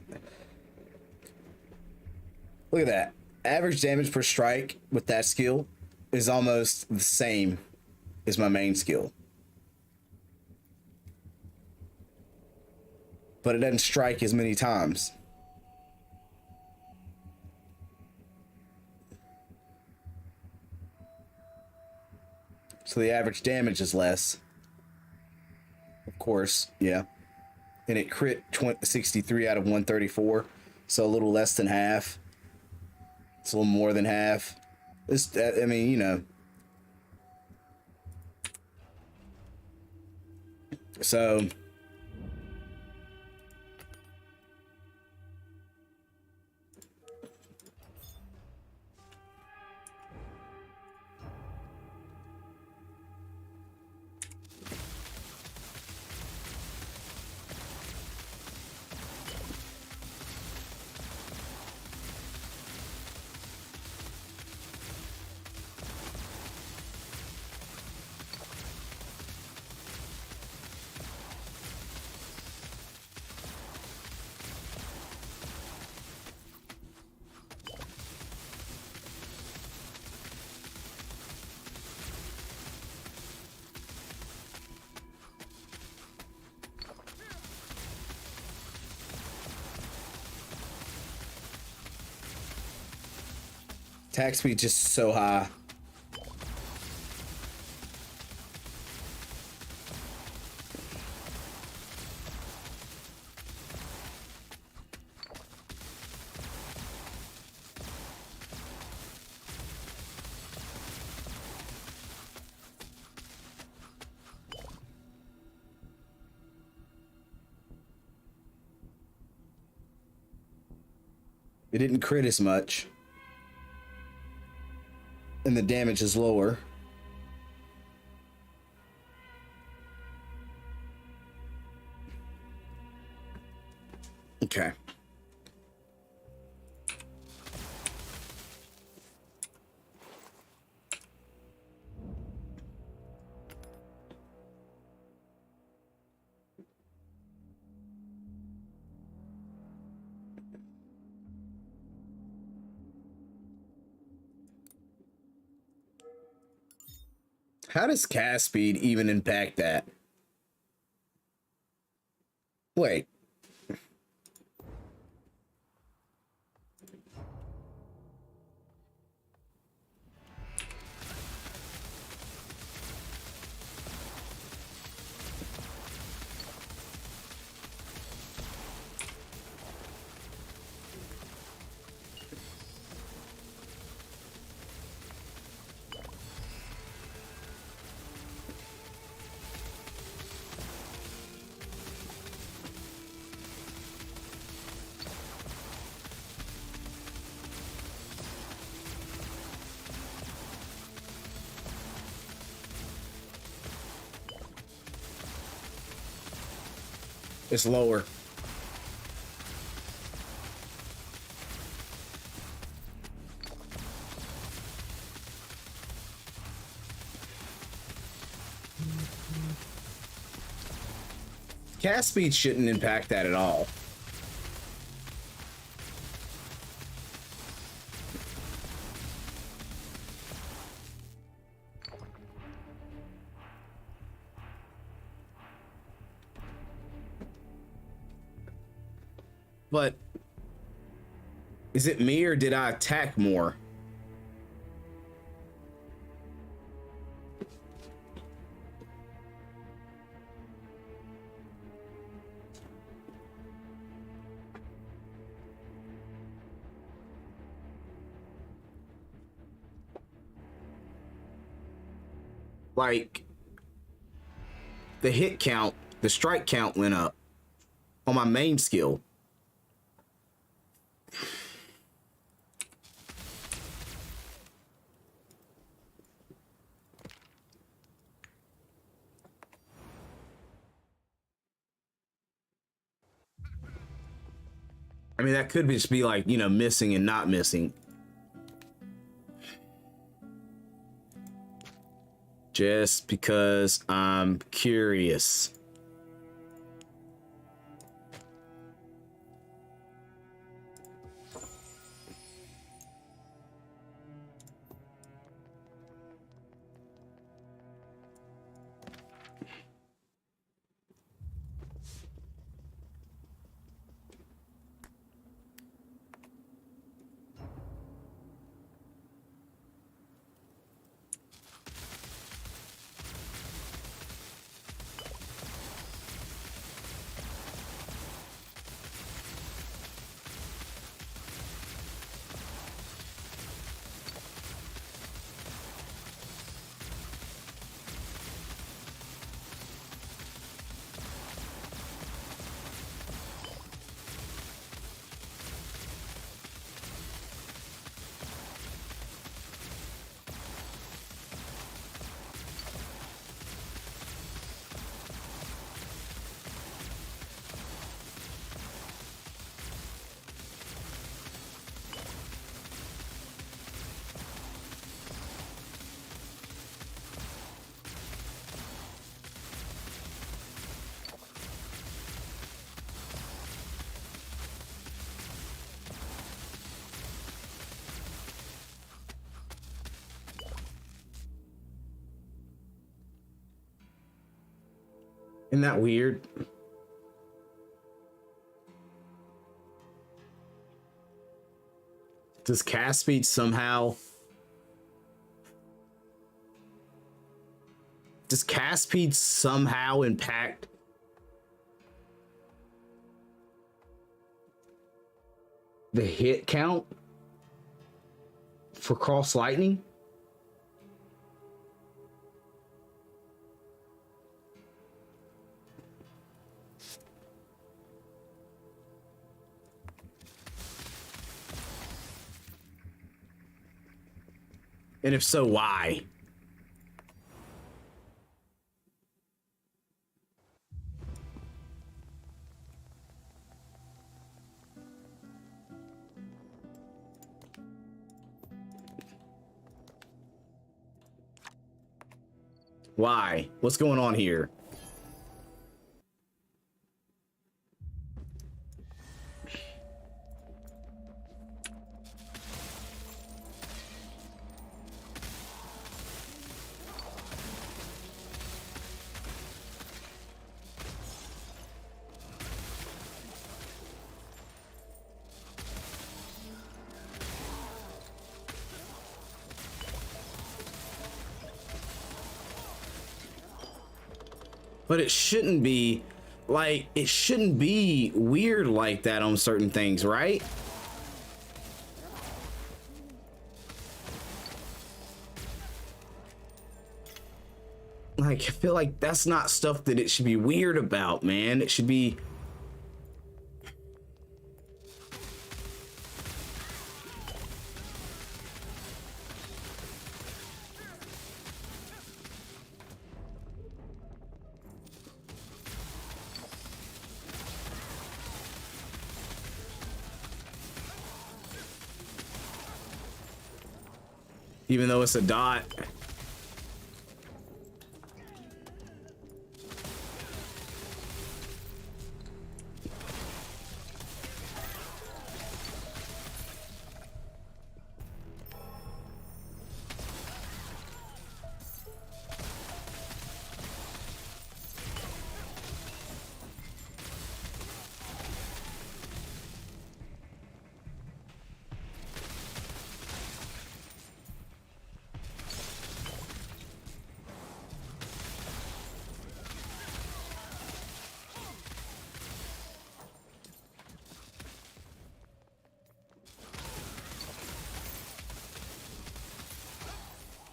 Look at that. Average damage per strike with that skill is almost the same as my main skill. But it doesn't strike as many times. So the average damage is less. Of course, yeah. And it crit 63 out of 134. So a little less than half. It's a little more than half. This, I mean, you know. So attack speed just so high. It didn't crit as much. And the damage is lower. Okay. How does cast speed even impact that? Wait. It's lower. Cast speed shouldn't impact that at all. But is it me or did I attack more? Like the hit count, the strike count went up on my main skill. I mean, that could just be like, you know, missing and not missing. Just because I'm curious. Isn't that weird? Does cast speed somehow... Does cast speed somehow impact the hit count for cross lightning? And if so, why? Why? What's going on here? But it shouldn't be like, it shouldn't be weird like that on certain things, right? Like, I feel like that's not stuff that it should be weird about, man. It should be... Even though it's a dot.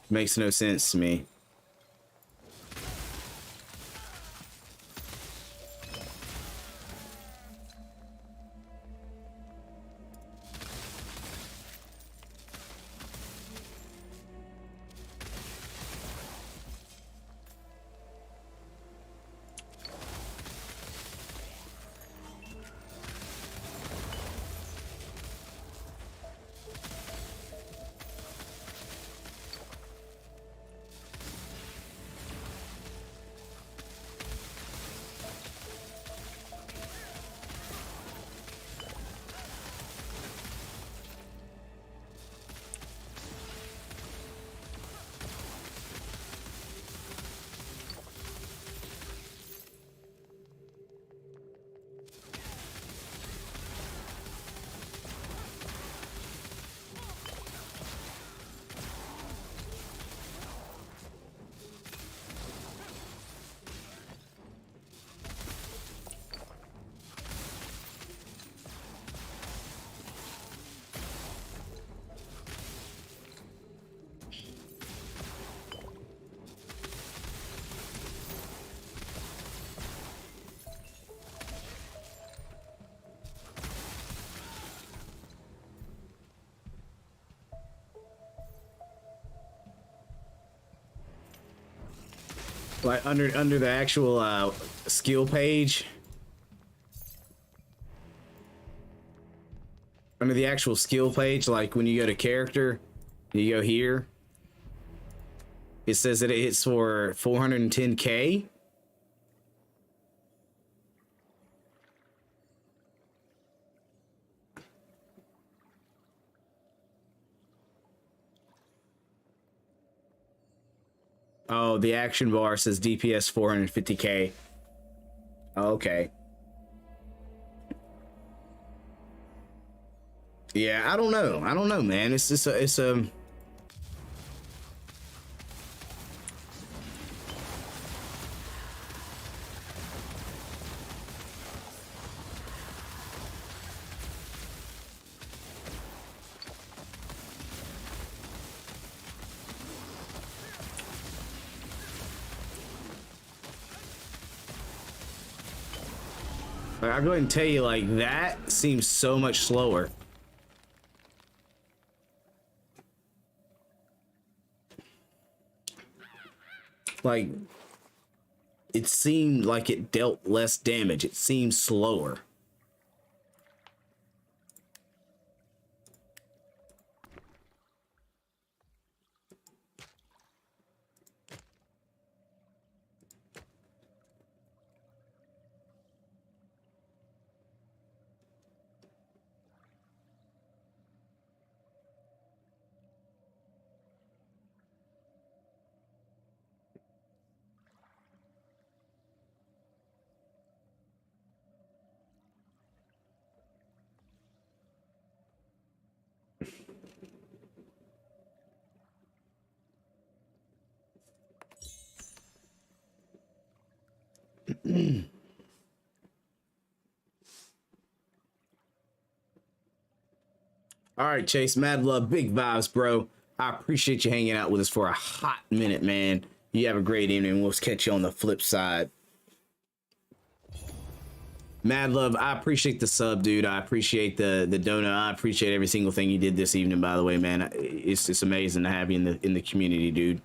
Makes no sense to me. Like under the actual skill page. Under the actual skill page, like when you go to character, you go here. It says that it hits for 410k. Oh, the action bar says DPS 450k. Okay. Yeah, I don't know. I don't know, man. It's just it's. I'll go ahead and tell you, like, that seems so much slower. Like, it seemed like it dealt less damage. It seems slower. All right, Chase, mad love, big vibes, bro. I appreciate you hanging out with us for a hot minute, man. You have a great evening. We'll catch you on the flip side. Mad love, I appreciate the sub, dude. I appreciate the donut. I appreciate every single thing you did this evening, by the way, man. It's just amazing to have you in the community, dude.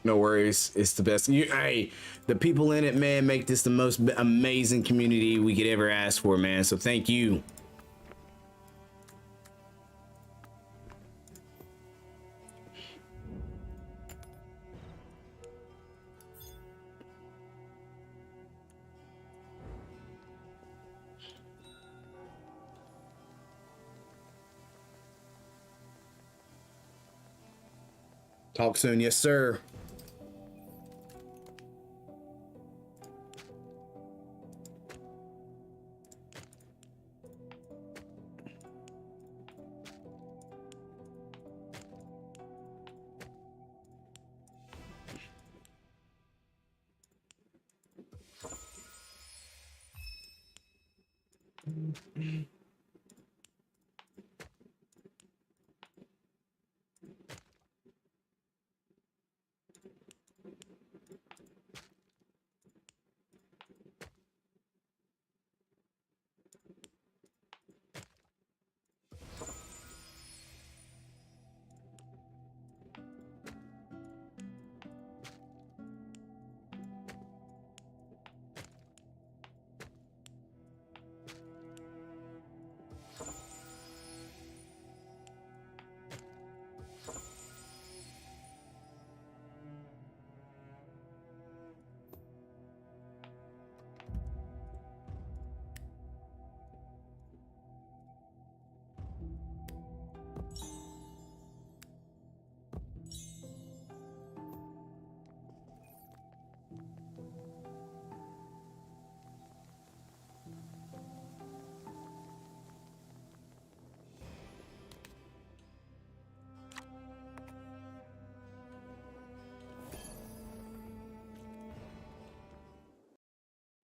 No worries. It's the best. Hey, the people in it, man, make this the most amazing community we could ever ask for, man. So thank you. Talk soon. Yes, sir.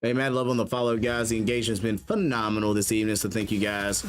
Hey, mad love on the follow, guys. The engagement's been phenomenal this evening, so thank you, guys.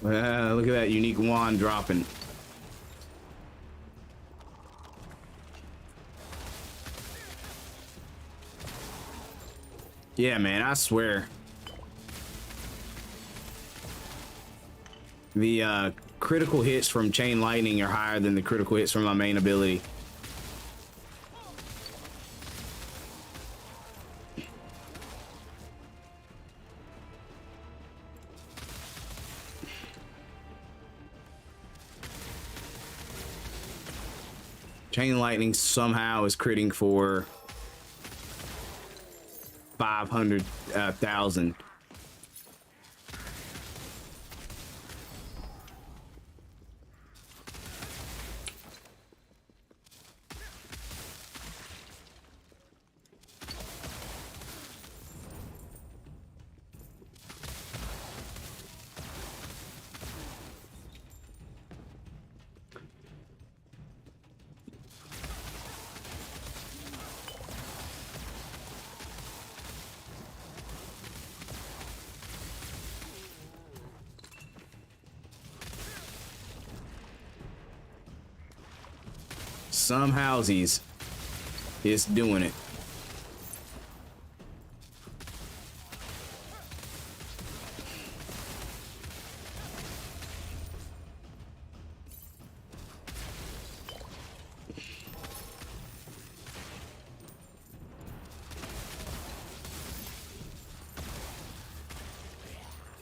Look at that unique wand dropping. Yeah, man, I swear. The critical hits from Chain Lightning are higher than the critical hits from my main ability. Chain Lightning somehow is critting for 500,000. Somehow he's doing it.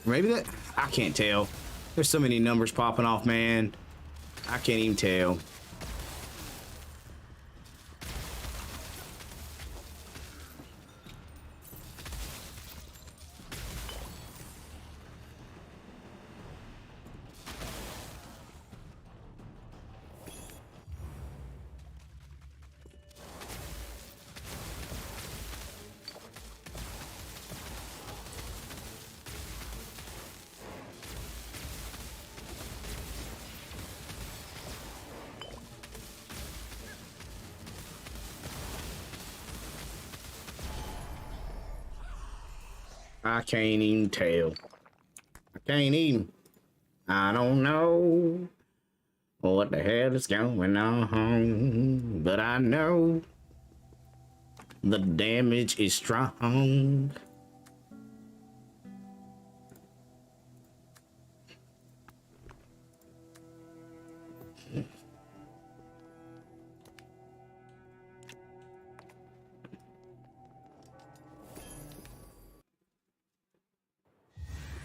Maybe that, I can't tell. There's so many numbers popping off, man. I can't even tell. I can't even tell. I can't even. I don't know what the hell is going on, but I know the damage is strong.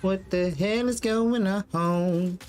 What the hell is going on?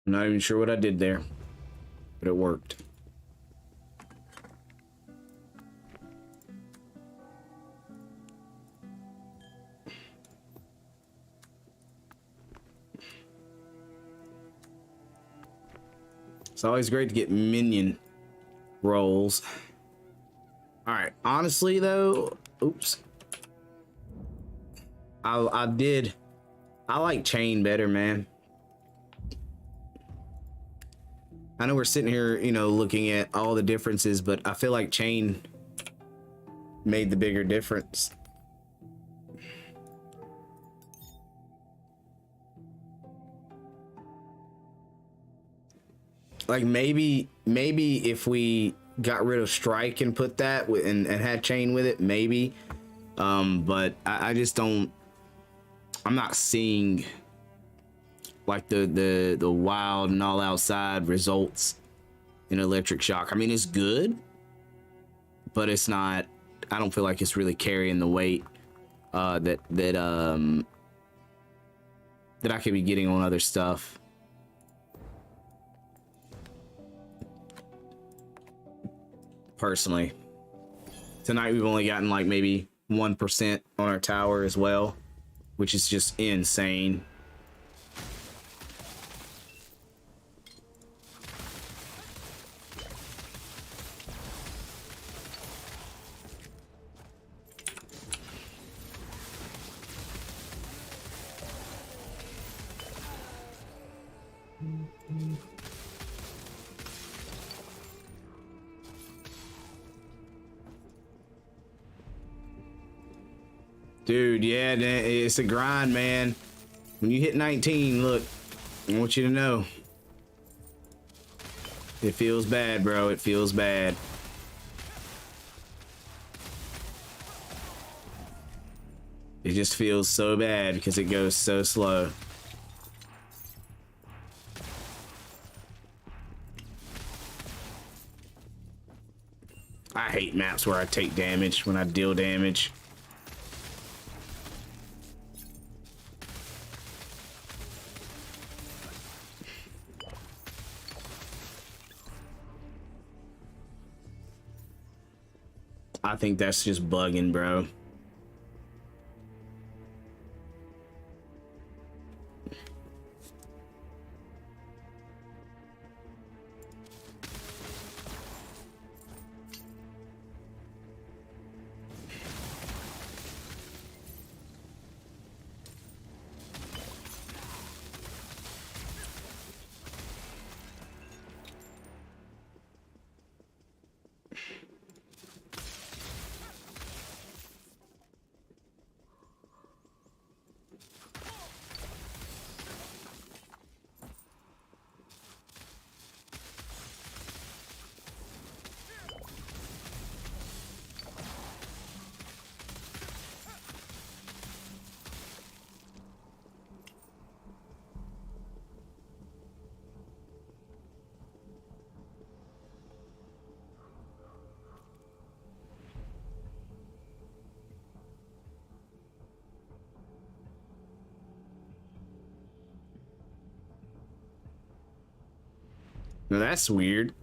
I'm not even sure what I did there, but it worked. It's always great to get minion rolls. All right, honestly though, oops. I like chain better, man. I know we're sitting here, you know, looking at all the differences, but I feel like chain made the bigger difference. Like maybe if we got rid of strike and put that and had chain with it, maybe. But I just don't. I'm not seeing like the wild and all outside results in electric shock. I mean, it's good, but it's not. I don't feel like it's really carrying the weight that I could be getting on other stuff. Personally, tonight we've only gotten like maybe 1% on our tower as well, which is just insane. Dude, yeah, it's a grind, man. When you hit 19, look, I want you to know. It feels bad, bro. It feels bad. It just feels so bad because it goes so slow. I hate maps where I take damage when I deal damage. I think that's just bugging, bro. Now that's weird.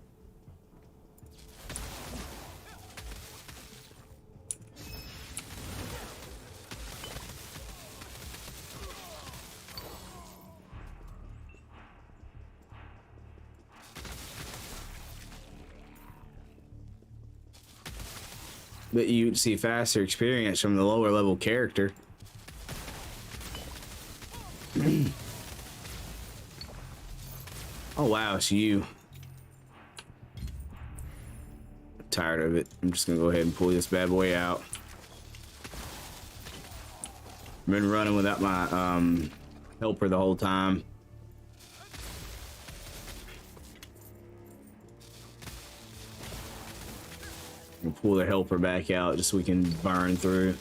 But you see faster experience from the lower level character. Oh wow, it's you. I'm tired of it. I'm just gonna go ahead and pull this bad boy out. I've been running without my helper the whole time. We'll pull the helper back out just so we can burn through.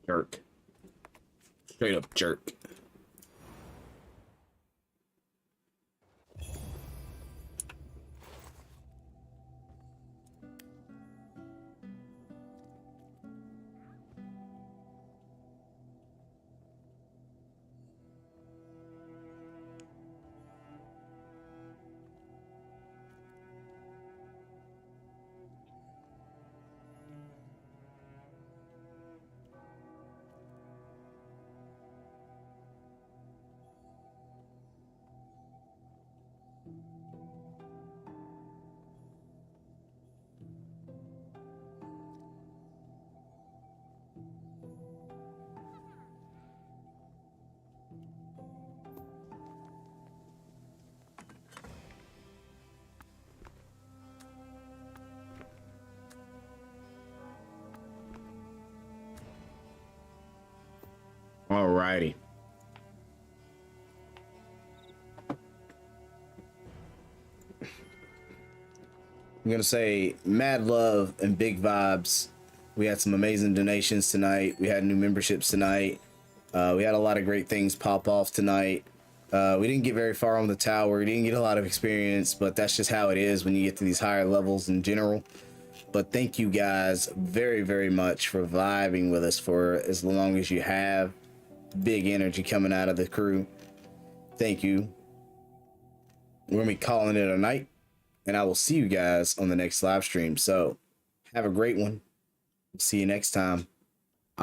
Jerk. Straight up jerk. Alrighty. I'm gonna say mad love and big vibes. We had some amazing donations tonight. We had new memberships tonight. We had a lot of great things pop off tonight. We didn't get very far on the tower. We didn't get a lot of experience, but that's just how it is when you get to these higher levels in general. But thank you guys very, very much for vibing with us for as long as you have. Big energy coming out of the crew. Thank you. We're gonna be calling it a night, and I will see you guys on the next live stream. So have a great one. See you next time.